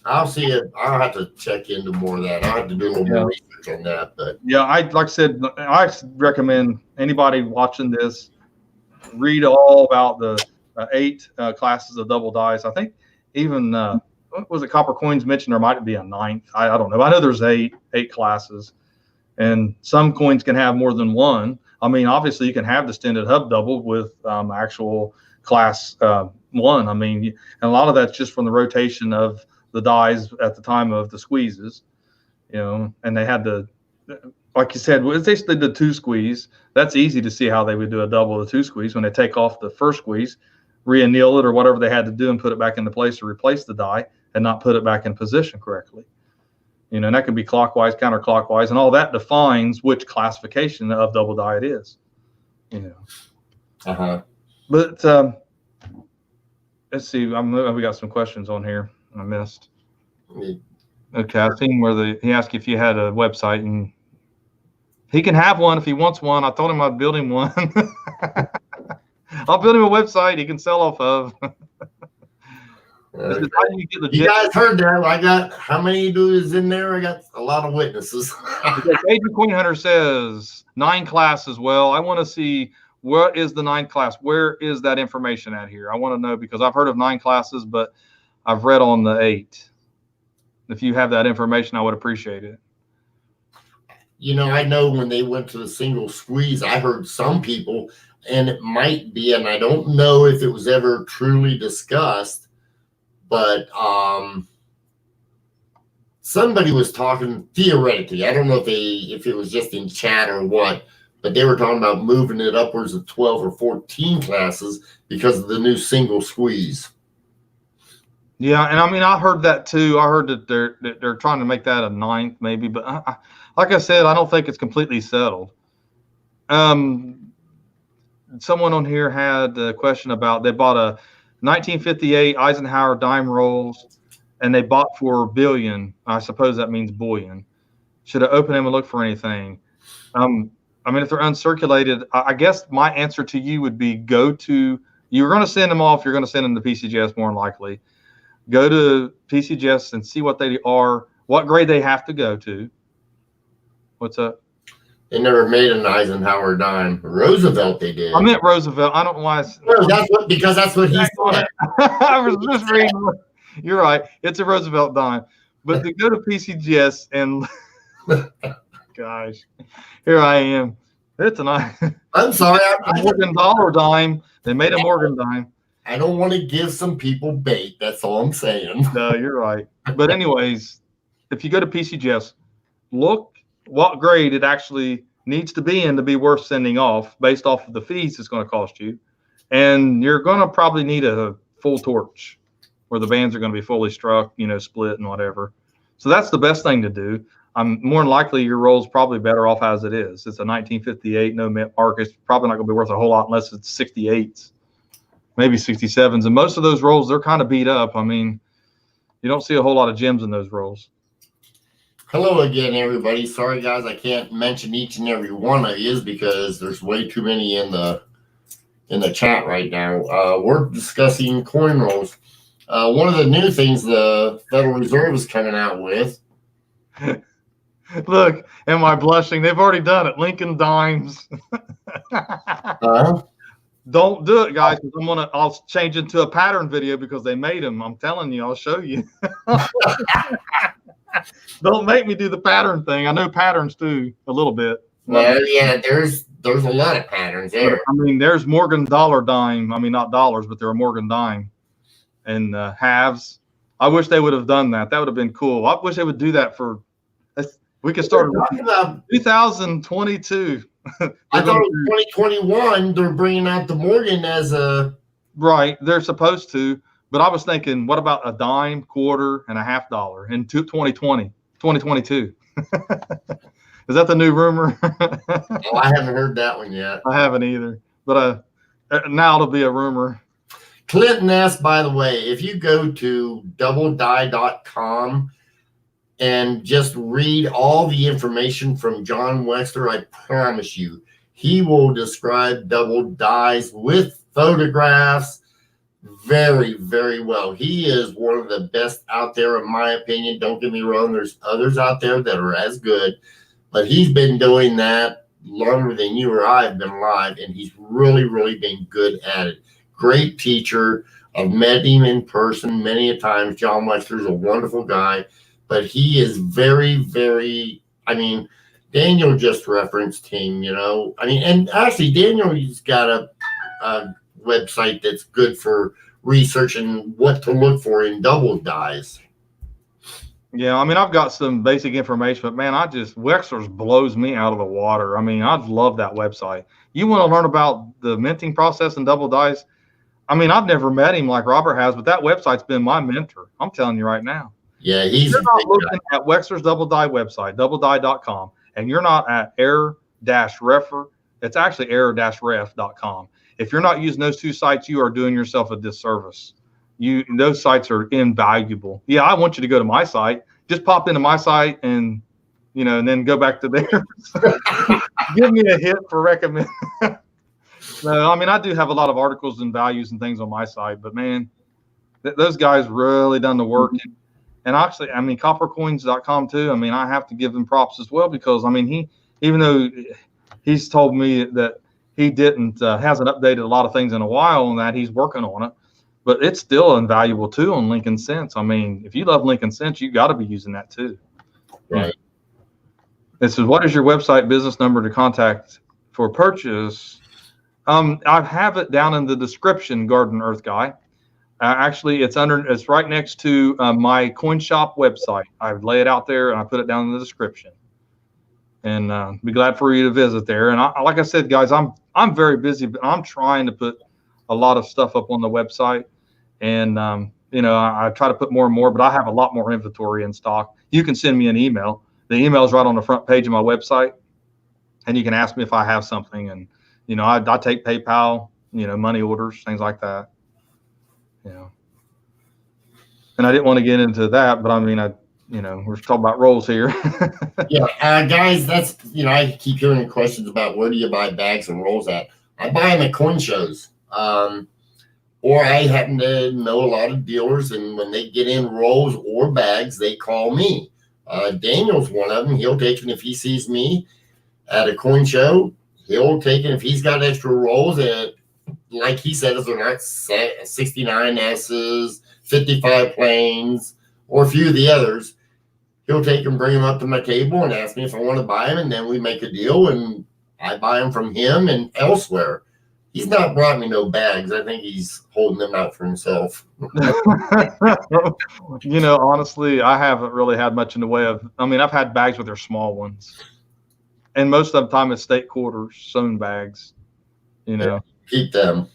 I'll see it. I'll have to check into more of that. I'll have to do a little more research on that. But yeah, like I said, I recommend anybody watching this read all about the 8 classes of double dice. I think even what was it, Copper Coins mentioned there might be a 9th. I don't know. I know there's eight classes, and some coins can have more than one. I mean, obviously, you can have the extended hub double with actual class 1. I mean, and a lot of that's just from the rotation of the dies at the time of the squeezes, you know. And they had to, like you said, they did the 2 squeeze. That's easy to see how they would do a double of the 2 squeeze when they take off the first squeeze, re-anneal it or whatever they had to do, and put it back into place to replace the die and not put it back in position correctly. You know, and that could be clockwise, counterclockwise, and all that defines which classification of double die it is. You know. But let's see. We got some questions on here I missed. Okay, I've seen where he asked if you had a website, and he can have one if he wants one. I told him I'd build him one. I'll build him a website he can sell off of. You guys heard that? I got how many dudes in there? I got a lot of witnesses. Agent Queen Hunter says 9 classes. Well, I want to see what is the 9th class. Where is that information at here? I want to know, because I've heard of 9 classes, but I've read on the 8. If you have that information, I would appreciate it. You know, I know when they went to the single squeeze, I heard some people, and it might be, and I don't know if it was ever truly discussed, but somebody was talking theoretically. I don't know if it was just in chat or what, but they were talking about moving it upwards of 12 or 14 classes because of the new single squeeze. Yeah, and I mean, I heard that too. I heard that they're trying to make that a 9th maybe, but like I said, I don't think it's completely settled. Someone on here had a question about, they bought a 1958 Eisenhower dime rolls, and they bought for $1 billion. I suppose that means bullion. Should I open them and look for anything? I mean, if they're uncirculated, I guess my answer to you would be you're going to send them off. You're going to send them to PCGS more than likely. Go to PCGS and see what they are, what grade they have to go to. What's up? They never made an Eisenhower dime. Roosevelt, they did. I meant Roosevelt. I don't know why. Because that's what he said. I was just reading. You're right. It's a Roosevelt dime. But to go to PCGS and, gosh, here I am. It's an I'm sorry. Morgan dollar dime. They made a Morgan dime. I don't want to give some people bait. That's all I'm saying. No, you're right. But anyways, if you go to PCGS, look what grade it actually needs to be in to be worth sending off based off of the fees it's going to cost you. And you're going to probably need a full torch where the bands are going to be fully struck, split and whatever. So that's the best thing to do. More than likely your roll's probably better off as it is. It's a 1958, no mint mark. It's probably not going to be worth a whole lot unless it's 68s, maybe 67s. And most of those rolls, they're kind of beat up. I mean, you don't see a whole lot of gems in those rolls. Hello again, everybody. Sorry, guys, I can't mention each and every one of you because there's way too many in the chat right now. We're discussing coin rolls. One of the new things the Federal Reserve is coming out with. Look, am I blushing? They've already done it. Lincoln dimes. Don't do it, guys. I'll change it to a pattern video because they made them. I'm telling you, I'll show you. Don't make me do the pattern thing. I know patterns too, a little bit. Well, yeah, there's a lot of patterns there. I mean, there's Morgan dollar dime. I mean, not dollars, but there are Morgan dime and halves. I wish they would have done that. That would have been cool. I wish they would do that for. We could start 2022. I thought in 2021 they're bringing out the Morgan as a. Right, they're supposed to. But I was thinking, what about a dime, quarter, and a half dollar in 2022? Is that the new rumor? Oh, I haven't heard that one yet. I haven't either. But now it'll be a rumor. Clinton asked, by the way, if you go to doubledie.com and just read all the information from John Wexler, I promise you, he will describe double dies with photographs very, very well. He is one of the best out there, in my opinion. Don't get me wrong. There's others out there that are as good, but he's been doing that longer than you or I have been alive, and he's really, really been good at it. Great teacher. I've met him in person many a times. John Wexler's a wonderful guy, but he is very, very, I mean, Daniel just referenced him, and actually Daniel's got a website that's good for researching what to look for in double dies. Yeah, I mean, I've got some basic information, but man, Wexler's blows me out of the water. I mean, I love that website. You want to learn about the minting process and double dies? I mean, I've never met him like Robert has, but that website's been my mentor. I'm telling you right now. Yeah, he's you're not looking at Wexler's double die website, doubledie.com, and you're not at error-refer. It's actually error-ref.com. If you're not using those two sites, you are doing yourself a disservice. Those sites are invaluable. Yeah, I want you to go to my site. Just pop into my site and then go back to theirs. Give me a hit for recommend. No, I mean, I do have a lot of articles and values and things on my site, but man, those guys really done the work. And actually, I mean, coppercoins.com too. I mean, I have to give them props as well because I mean, even though he's told me that he hasn't updated a lot of things in a while and that he's working on it, but it's still invaluable too on Lincoln Cents. I mean, if you love Lincoln Cents, you got to be using that too. Right. It says, what is your website business number to contact for purchase? I have it down in the description, Garden Earth Guy. Actually, it's right next to my CoinShop website. I lay it out there and I put it down in the description. And be glad for you to visit there. And like I said, guys, I'm very busy, but I'm trying to put a lot of stuff up on the website. And I try to put more and more, but I have a lot more inventory in stock. You can send me an email. The email is right on the front page of my website, and you can ask me if I have something. And I take PayPal, money orders, things like that. And I didn't want to get into that, but I mean, we're talking about rolls here. Yeah, guys, that's, I keep hearing questions about where do you buy bags and rolls at. I buy them at coin shows. Or I happen to know a lot of dealers, and when they get in rolls or bags, they call me. Daniel's one of them. He'll take it if he sees me at a coin show. He'll take it if he's got extra rolls. And like he said, if they're not 69 S's, 55 planes, or a few of the others, he'll take them, bring them up to my table and ask me if I want to buy them. And then we make a deal and I buy them from him and elsewhere. He's not brought me no bags. I think he's holding them out for himself. Honestly, I haven't really had much in the way of, I've had bags, but they're small ones. and most of the time it's state quarters, sewn bags. You know, keep them.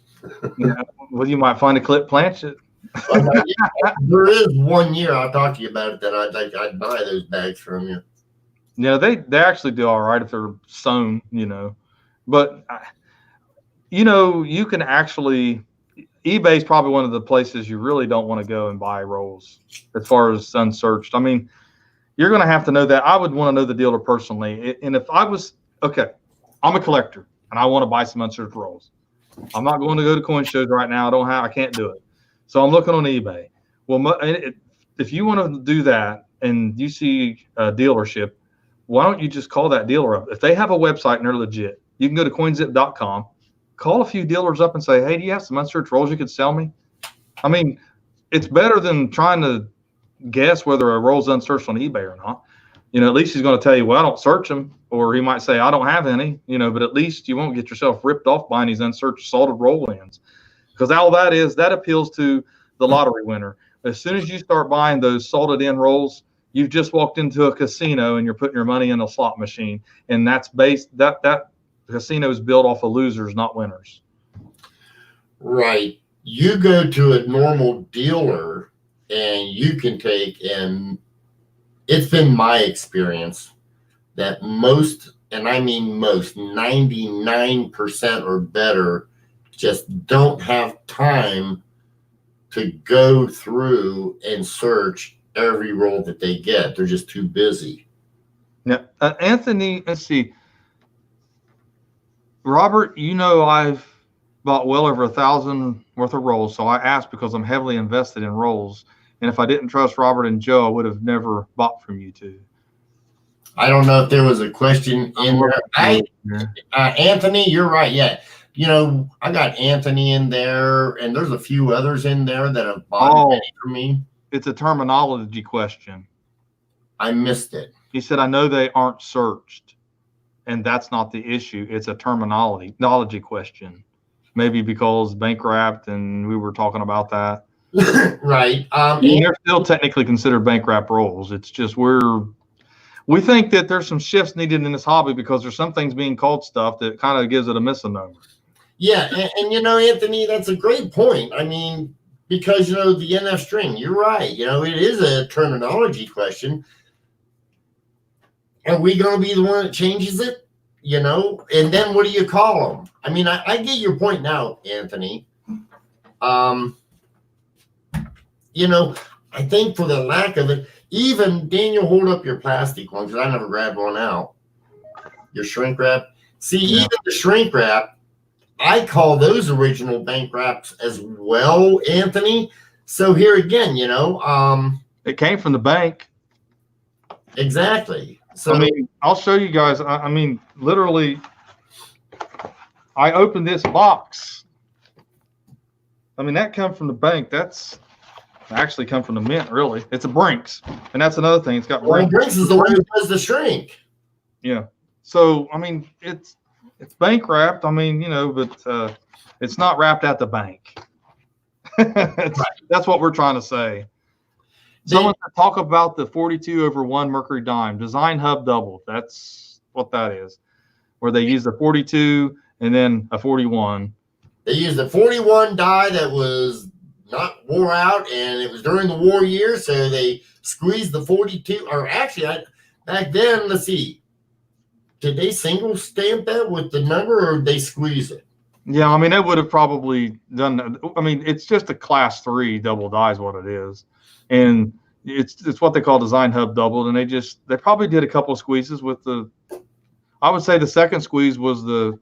Yeah, well, you might find a clip planchet. Well, now, yeah, there is 1 year I'll talk to you about it that I'd buy those bags from you. Yeah, they actually do all right if they're sewn, you know. But, you know, you can actually, eBay is probably one of the places you really don't want to go and buy rolls as far as unsearched. I mean, you're going to have to know that. I would want to know the dealer personally. And if I was, okay, I'm a collector and I want to buy some unsearched rolls. I'm not going to go to coin shows right now. I can't do it. So I'm looking on eBay. Well, if you want to do that and you see a dealership, why don't you just call that dealer up? If they have a website and they're legit, you can go to coinzip.com, call a few dealers up and say, hey, do you have some unsearched rolls you could sell me? I mean, it's better than trying to guess whether a roll's unsearched on eBay or not. You know, at least he's going to tell you, well, I don't search them. Or he might say, I don't have any, you know, but at least you won't get yourself ripped off buying these unsearched salted roll-ins. Because all that is, that appeals to the lottery winner. As soon as you start buying those salted in rolls, you've just walked into a casino and you're putting your money in a slot machine. And that's that casino is built off of losers, not winners. Right. You go to a normal dealer and you can take, and it's been my experience that most, and I mean most, 99% or better, just don't have time to go through and search every roll that they get. They're just too busy. Yeah. Anthony, let's see. Robert, you know, I've bought well over 1,000 worth of rolls. So I asked because I'm heavily invested in rolls. And if I didn't trust Robert and Joe, I would have never bought from you two. I don't know if there was a question in there. Anthony, you're right. Yeah. You know, I got Anthony in there, and there's a few others in there that have bought for me. It's a terminology question. I missed it. He said, I know they aren't searched, and that's not the issue. It's a terminology question. Maybe because bank wrapped, and we were talking about that. Right. They're still technically considered bank wrap rolls. It's just we think that there's some shifts needed in this hobby because there's some things being called stuff that kind of gives it a misnomer. Yeah, and you know, Anthony, that's a great point. I mean, because, you know, the NF string, you're right. You know, it is a terminology question. Are we going to be the one that changes it? You know, and then what do you call them? I mean, I get your point now, Anthony. You know, I think for the lack of it, even Daniel, hold up your plastic one because I never grabbed one out. Your shrink wrap. See, even the shrink wrap, I call those original bank wraps as well, Anthony. So here again, you know, it came from the bank. Exactly. So I mean, I'll show you guys. I mean, literally, I opened this box. I mean, that come from the bank. That's actually come from the mint, really. It's a Brinks, and that's another thing. It's got Brinks. Brinks is the one who does the shrink. Yeah. So I mean, it's bank wrapped. I mean, you know, but it's not wrapped at the bank. That's what we're trying to say. Someone talk about the 42/1 Mercury dime design hub double. That's what that is, where they use the 42 and then a 41. They used a 41 die that was not wore out, and it was during the war years, so they squeezed the 42. Or actually, back then, let's see, did they single stamp that with the number, or did they squeeze it? Yeah, I mean, they would have probably done that. I mean, it's just a class 3 double die is what it is. And it's what they call design hub doubled, and they probably did a couple of squeezes with I would say the second squeeze was the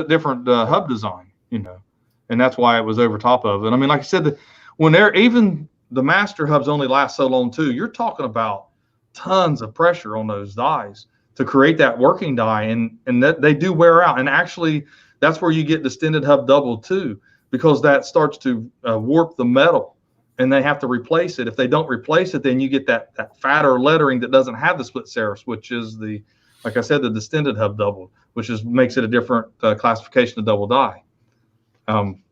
different hub design, you know, and that's why it was over top of it. I mean, like I said, when even the master hubs only last so long too, you're talking about tons of pressure on those dies to create that working die, and that they do wear out. And actually, that's where you get distended hub double too, because that starts to warp the metal, and they have to replace it. If they don't replace it, then you get that fatter lettering that doesn't have the split serifs, which is like I said, the distended hub double, which makes it a different classification of double die.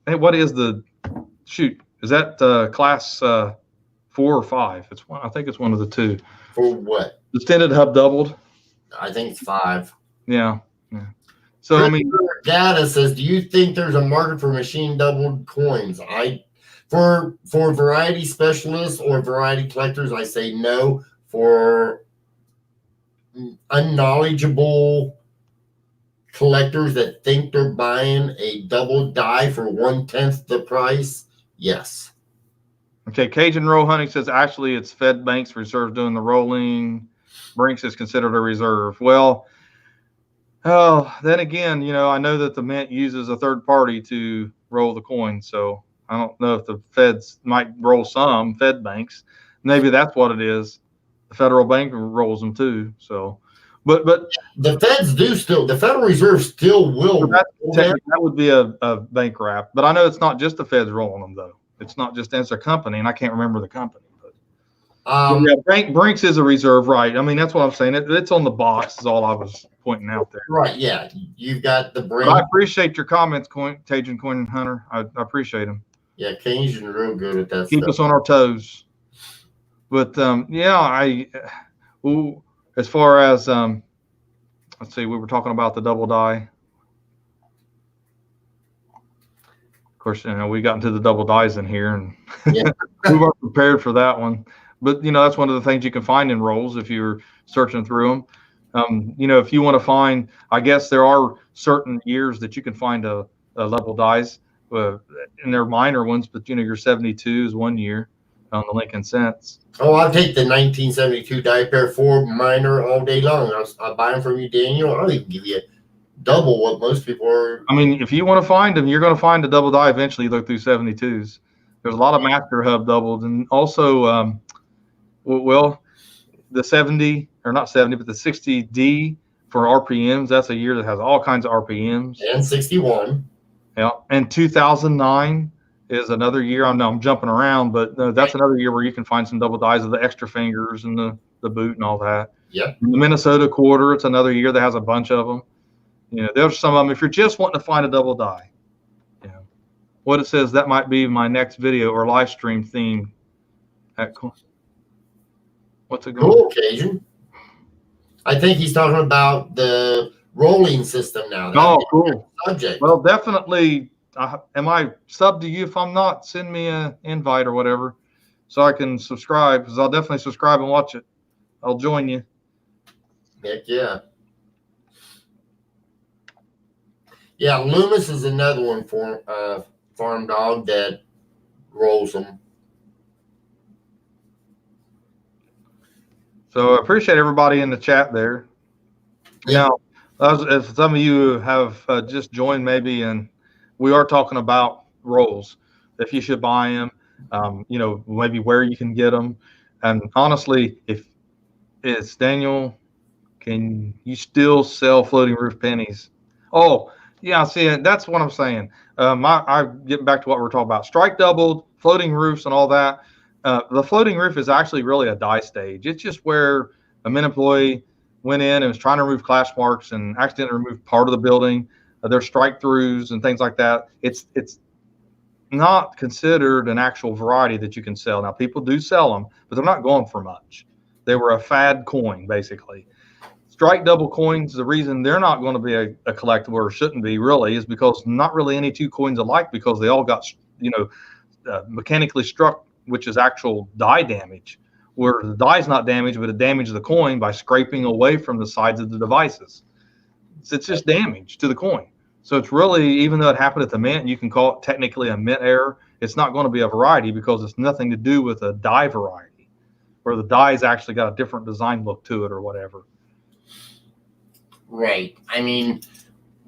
Hey, what is is that class 4 or 5? It's one. I think it's one of the two. For what? Distended hub doubled. I think it's 5. Yeah. So I mean, Data says, do you think there's a market for machine doubled coins? For variety specialists or variety collectors, I say no. For unknowledgeable collectors that think they're buying a double die for 1/10 the price, yes. okay, Cajun Roll Hunting says actually it's Fed Bank's reserve doing the rolling. Brinks is considered a reserve. Well, then again, I know that the mint uses a third party to roll the coin, so I don't know if the feds might roll some Fed banks. Maybe that's what it is. The federal bank rolls them too. So, but the feds do still. The Federal Reserve still will. That would be a bank wrap. But I know it's not just the feds rolling them though. It's not just as a company, and I can't remember the company. But Brinks is a reserve, right? I mean, that's what I'm saying. It's on the box. Is all I was pointing out there. Right. Yeah. You've got the Brinks. I appreciate your comments, Cajun Coin Hunter. I appreciate them. Yeah, Cajun real good at that. Keep us on our toes. But as far as let's see, we were talking about the double die. Of course, we got into the double dies in here, and we weren't prepared for that one. But that's one of the things you can find in rolls if you're searching through them. If you want to find, I guess there are certain years that you can find a level dies, and they're minor ones. But your 72 is 1 year on the Lincoln Cents. Oh, I'll take the 1972 die pair 4 minor all day long. I'll buy them from you, Daniel. I'll even give you double what most people are. I mean, if you want to find them, you're going to find a double die eventually. You look through 72s. There's a lot of Master Hub doubles, and also, the 70 or not 70, but the 60D for RPMs. That's a year that has all kinds of RPMs. And 61. Yeah, and 2009 is another year. I know I'm jumping around, but that's another year where you can find some double dies of the extra fingers and the boot and all that. Yep. The Minnesota quarter, it's another year that has a bunch of them. There's some of them. If you're just wanting to find a double die, what it says, that might be my next video or live stream theme. What's it going? Cool, Cajun. I think he's talking about the rolling system now. Oh, cool. Subject. Well, definitely. Am I sub to you? If I'm not, send me an invite or whatever so I can subscribe, because I'll definitely subscribe and watch it. I'll join you. Heck yeah. Yeah, Loomis is another one for farm dog that rolls them. So I appreciate everybody in the chat there. Yeah. Now, if some of you have just joined maybe, and we are talking about rolls, if you should buy them, maybe where you can get them. And honestly, if it's Daniel, can you still sell floating roof pennies? Oh, yeah, see, that's what I'm saying. I getting back to what we're talking about. Strike doubled, floating roofs and all that. The floating roof is actually really a die stage. It's just where a mint employee went in and was trying to remove clash marks and accidentally removed part of the building. There's strike throughs and things like that. It's not considered an actual variety that you can sell. Now, people do sell them, but they're not going for much. They were a fad coin, basically. Strike double coins, the reason they're not going to be a collectible, or shouldn't be really, is because not really any two coins alike, because they all got mechanically struck, which is actual die damage, where the die's not damaged, but it damages the coin by scraping away from the sides of the devices. It's just damage to the coin. So it's really, even though it happened at the mint, you can call it technically a mint error. It's not going to be a variety because it's nothing to do with a die variety, where the die's actually got a different design look to it or whatever. Right. I mean,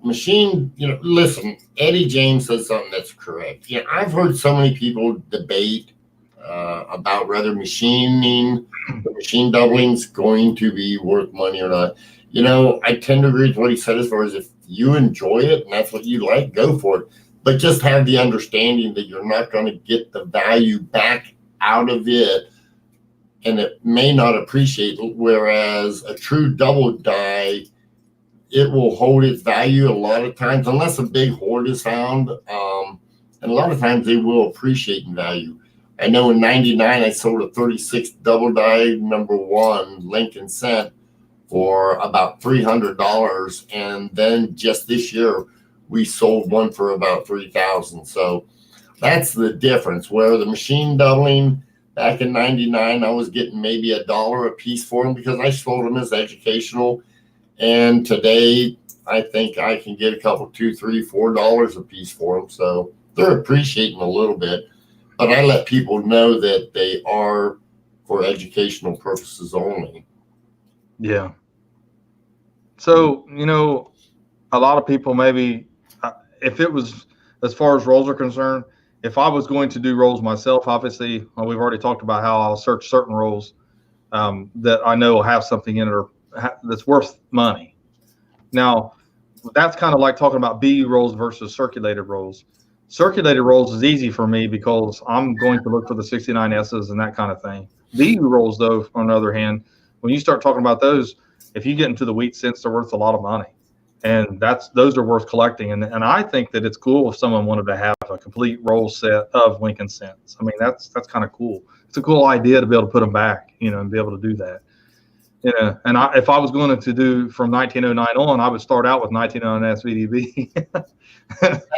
machine, listen, Eddie James says something that's correct. Yeah, I've heard so many people debate about whether the machine doubling is going to be worth money or not. I tend to agree with what he said, as far as if you enjoy it and that's what you like, go for it. But just have the understanding that you're not going to get the value back out of it, and it may not appreciate. Whereas a true double die, it will hold its value a lot of times, unless a big hoard is found. And a lot of times they will appreciate in value. I know in '99 I sold a 36 double die #1 Lincoln Cent for about $300, and then just this year we sold one for about $3,000. So that's the difference. Where the machine doubling back in '99, I was getting maybe $1 a piece for them because I sold them as educational, and today I think I can get a couple, $2, $3, $4 a piece for them. So they're appreciating a little bit, but I let people know that they are for educational purposes only. Yeah. So, a lot of people maybe, if it was, as far as rolls are concerned, if I was going to do rolls myself, obviously, we've already talked about how I'll search certain rolls that I know will have something in it or that's worth money. Now, that's kind of like talking about BU rolls versus circulated rolls. Circulated rolls is easy for me because I'm going to look for the 69Ss and that kind of thing. BU rolls, though, on the other hand, when you start talking about those, if you get into the wheat cents, they're worth a lot of money. And those are worth collecting. And I think that it's cool if someone wanted to have a complete roll set of Lincoln cents. I mean, that's kind of cool. It's a cool idea to be able to put them back, and be able to do that. Yeah, and if I was going to do from 1909 on, I would start out with 1909 SVDB.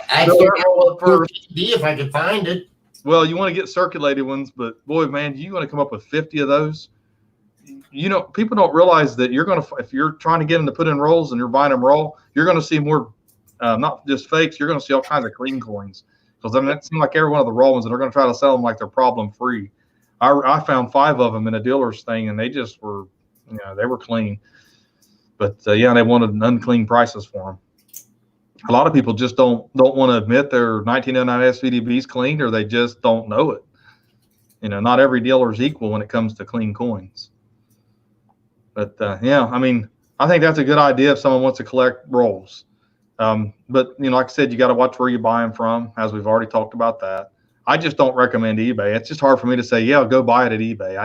I'd start with SVDB if I could find it. Well, you want to get circulated ones, but boy, man, you want to come up with 50 of those. People don't realize that if you're trying to get them to put in rolls and you're buying them raw, you're going to see more, not just fakes. You're going to see all kinds of clean coins because it seems like every one of the raw ones, and they're going to try to sell them like they're problem free. I found 5 of them in a dealer's thing, and they just were. They were clean, but they wanted unclean prices for them. A lot of people just don't want to admit their 1909 SVDBs clean, or they just don't know it. Not every dealer is equal when it comes to clean coins. But I mean, I think that's a good idea if someone wants to collect rolls. But like I said, you got to watch where you buy them from, as we've already talked about that. I just don't recommend eBay. It's just hard for me to say, go buy it at eBay.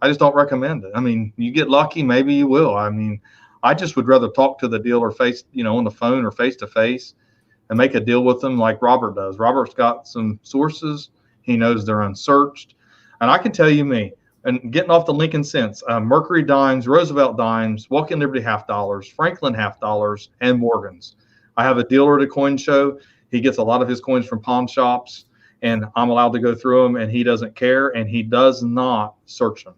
I just don't recommend it. I mean, you get lucky, maybe you will. I mean, I just would rather talk to the dealer on the phone or face to face and make a deal with them like Robert does. Robert's got some sources. He knows they're unsearched. And I can tell you and getting off the Lincoln cents, Mercury dimes, Roosevelt dimes, Walking Liberty $half, Franklin $half, and Morgan's. I have a dealer at a coin show. He gets a lot of his coins from pawn shops, and I'm allowed to go through them, and he doesn't care, and he does not search them.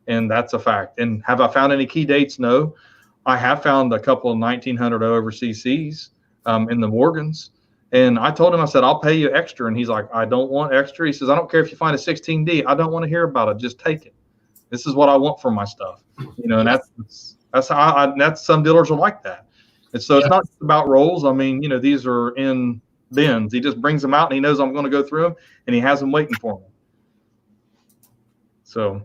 And that's a fact. And have I found any key dates? No. I have found a couple of 1900 overseas CCs in the Morgans. And I told him, I said, I'll pay you extra. And he's like, I don't want extra. He says, I don't care if you find a 16D. I don't want to hear about it. Just take it. This is what I want for my stuff. And that's how that's some dealers are like that. And so it's not just about rolls. I mean, these are in bins. He just brings them out and he knows I'm going to go through them and he has them waiting for me. So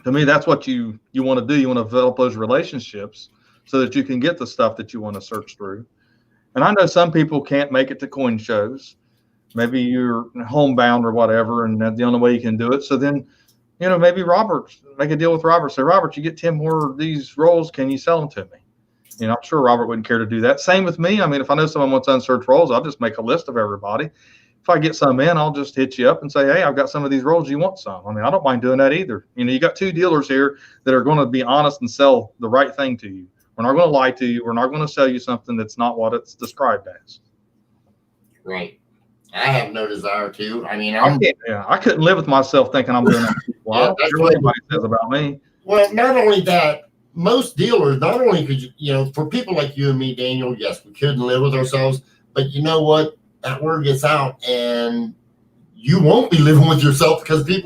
to me, that's what you want to do. You want to develop those relationships so that you can get the stuff that you want to search through. And I know some people can't make it to coin shows. Maybe you're homebound or whatever, and that's the only way you can do it. So then, maybe make a deal with Robert. Say, Robert, you get 10 more of these rolls. Can you sell them to me? I'm sure Robert wouldn't care to do that. Same with me. I mean, if I know someone wants unsearched rolls, I'll just make a list of everybody. If I get some in, I'll just hit you up and say, hey, I've got some of these rolls. You want some? I mean, I don't mind doing that either. You got 2 dealers here that are going to be honest and sell the right thing to you. We're not going to lie to you. We're not going to sell you something that's not what it's described as. Right. I have no desire to. I mean, I couldn't live with myself thinking I'm doing that. Well, that's what anybody says about me. Well, not only that, most dealers, not only could you, for people like you and me, Daniel, yes, we couldn't live with ourselves, but you know what? That word gets out and you won't be living with yourself because the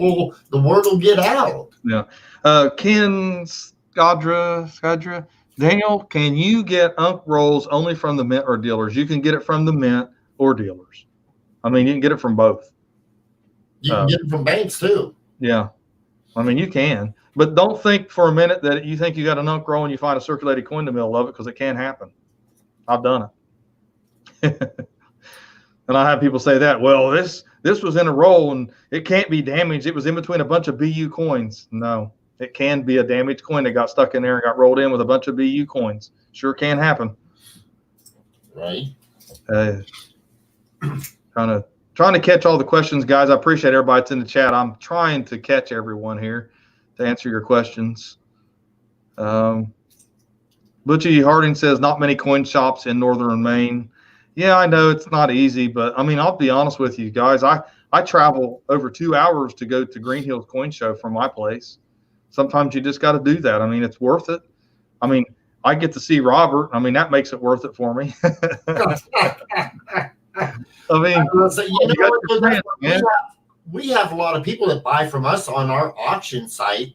word will get out. Yeah. Ken Skadra, Daniel, can you get Unc rolls only from the mint or dealers? You can get it from the mint or dealers. I mean, you can get it from both. You can get it from banks too. Yeah. I mean, you can. But don't think for a minute that you think you got an Unc roll and you find a circulated coin in the middle of it, because it can happen. I've done it. And I have people say that, well, this was in a roll and it can't be damaged. It was in between a bunch of BU coins. No. It can be a damaged coin that got stuck in there and got rolled in with a bunch of BU coins. Sure can happen. Right. Trying to catch all the questions, guys. I appreciate everybody that's in the chat. I'm trying to catch everyone here to answer your questions. Butchie Harding says not many coin shops in northern Maine. Yeah, I know it's not easy, but I mean, I'll be honest with you guys. I travel over 2 hours to go to Green Hills Coin Show from my place. Sometimes you just got to do that. I mean, it's worth it. I mean, I get to see Robert. I mean, that makes it worth it for me. I mean, we have a lot of people that buy from us on our auction site.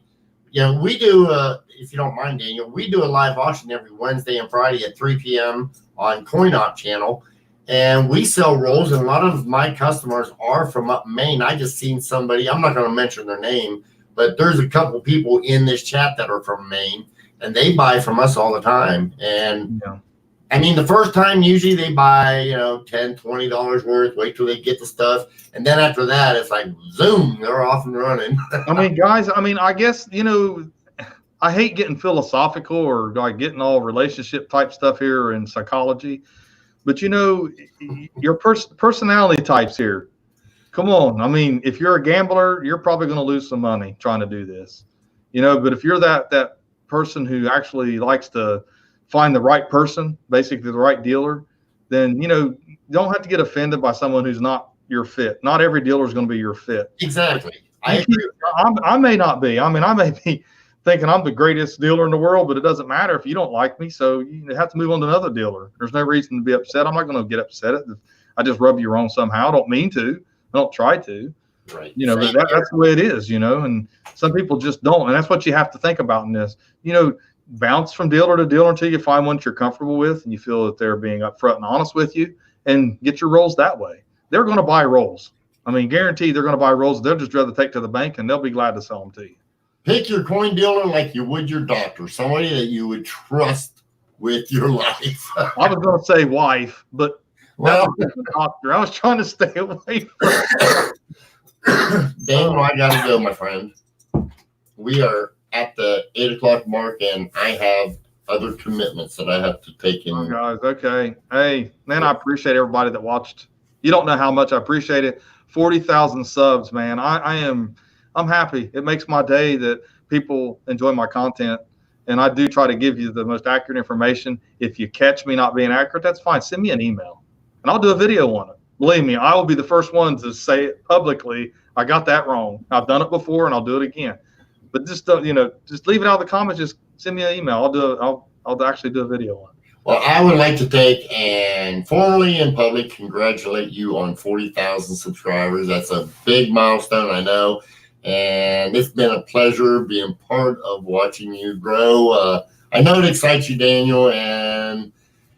You know, we do, if you don't mind, Daniel, we do a live auction every Wednesday and Friday at 3 p.m. on CoinOpp channel. And we sell rolls, and a lot of my customers are from up Maine. I just seen somebody, I'm not going to mention their name, but there's a couple people in this chat that are from Maine, and they buy from us all the time. And yeah. I mean, the first time, usually they buy, you know, $10, $20 worth, wait till they get the stuff. And then after that, it's like, zoom, they're off and running. I mean, guys, I mean, I guess, you know, I hate getting philosophical or like getting all relationship type stuff here in psychology. But, you know, your personality types here. Come on. I mean, if you're a gambler, you're probably going to lose some money trying to do this. You know, but if you're that person who actually likes to find the right person, basically the right dealer, then, you know, you don't have to get offended by someone who's not your fit. Not every dealer is going to be your fit. Exactly. I may not be. I mean, I may be thinking I'm the greatest dealer in the world, but it doesn't matter if you don't like me. So you have to move on to another dealer. There's no reason to be upset. I'm not going to get upset if I just rub you wrong somehow. I don't mean to. I don't try to. Right. You know, but that's the way it is, you know, and some people just don't. And that's what you have to think about in this. You know, bounce from dealer to dealer until you find one that you're comfortable with and you feel that they're being upfront and honest with you, and get your rolls that way. They're going to buy rolls. I mean, guaranteed they're going to buy rolls. They'll just rather take to the bank, and they'll be glad to sell them to you. Pick your coin dealer like you would your doctor, somebody that you would trust with your life. I was going to say wife, but well, doctor. I was trying to stay away from Daniel, I got to go, my friend. We are at the 8 o'clock mark, and I have other commitments that I have to take in. Oh, guys, okay. Hey, man, I appreciate everybody that watched. You don't know how much I appreciate it. 40,000 subs, man. I'm happy. It makes my day that people enjoy my content, and I do try to give you the most accurate information. If you catch me not being accurate, that's fine. Send me an email, and I'll do a video on it. Believe me, I will be the first one to say it publicly. I got that wrong. I've done it before, and I'll do it again. But just don't, you know, just leave it out of the comments. Just send me an email. I'll actually do a video on it. Well, I would like to take and formally in public congratulate you on 40,000 subscribers. That's a big milestone, I know. And it's been a pleasure being part of watching you grow. I know it excites you, Daniel. And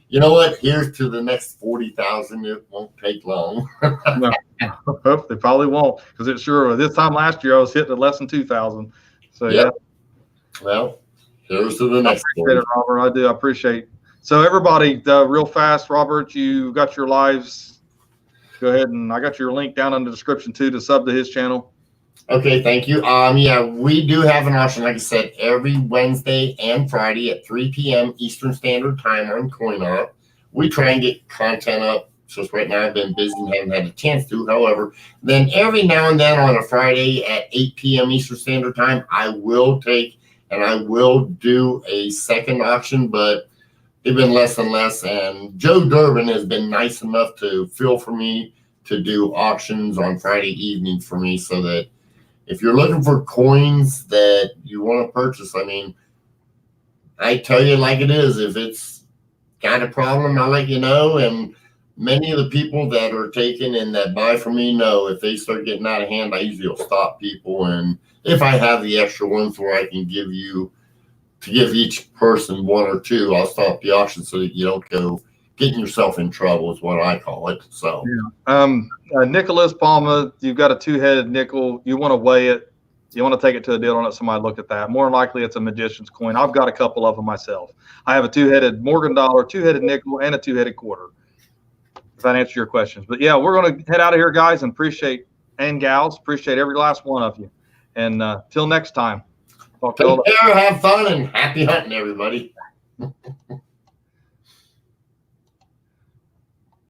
you know what? Here's to the next 40,000. It won't take long. No, they probably won't, because it's sure. This time last year, I was hitting at less than 2,000. So, yep. Yeah. Well, here's to the next one. I appreciate it, Robert. I do. I appreciate it. So, everybody, real fast, Robert, you got your lives. Go ahead, and I got your link down in the description, too, to sub to his channel. Okay, thank you. Yeah, we do have an auction, like I said, every Wednesday and Friday at 3 p.m. Eastern Standard Time on CoinOpp. We try and get content up. Just right now I've been busy and haven't had a chance to. However, then every now and then on a Friday at 8 p.m. Eastern Standard Time, I will take and I will do a second auction, but they've been less and less. And Joe Durbin has been nice enough to feel for me to do auctions on Friday evenings for me, so that if you're looking for coins that you want to purchase, I mean, I tell you like it is. If it's got a problem, I'll let you know. And many of the people that are taking and that buy from me know if they start getting out of hand, I usually will stop people. And if I have the extra ones where I can give each person one or two, I'll stop the auction so that you don't go getting yourself in trouble is what I call it. So, yeah. Nicholas Palma, you've got a two-headed nickel. You want to weigh it. You want to take it to a dealer and let somebody look at that. More than likely, it's a magician's coin. I've got a couple of them myself. I have a two-headed Morgan dollar, two-headed nickel, and a two-headed quarter. If that answers your questions. But yeah, we're going to head out of here, guys, and appreciate every last one of you. And till next time. Take care, have fun, and happy hunting, everybody.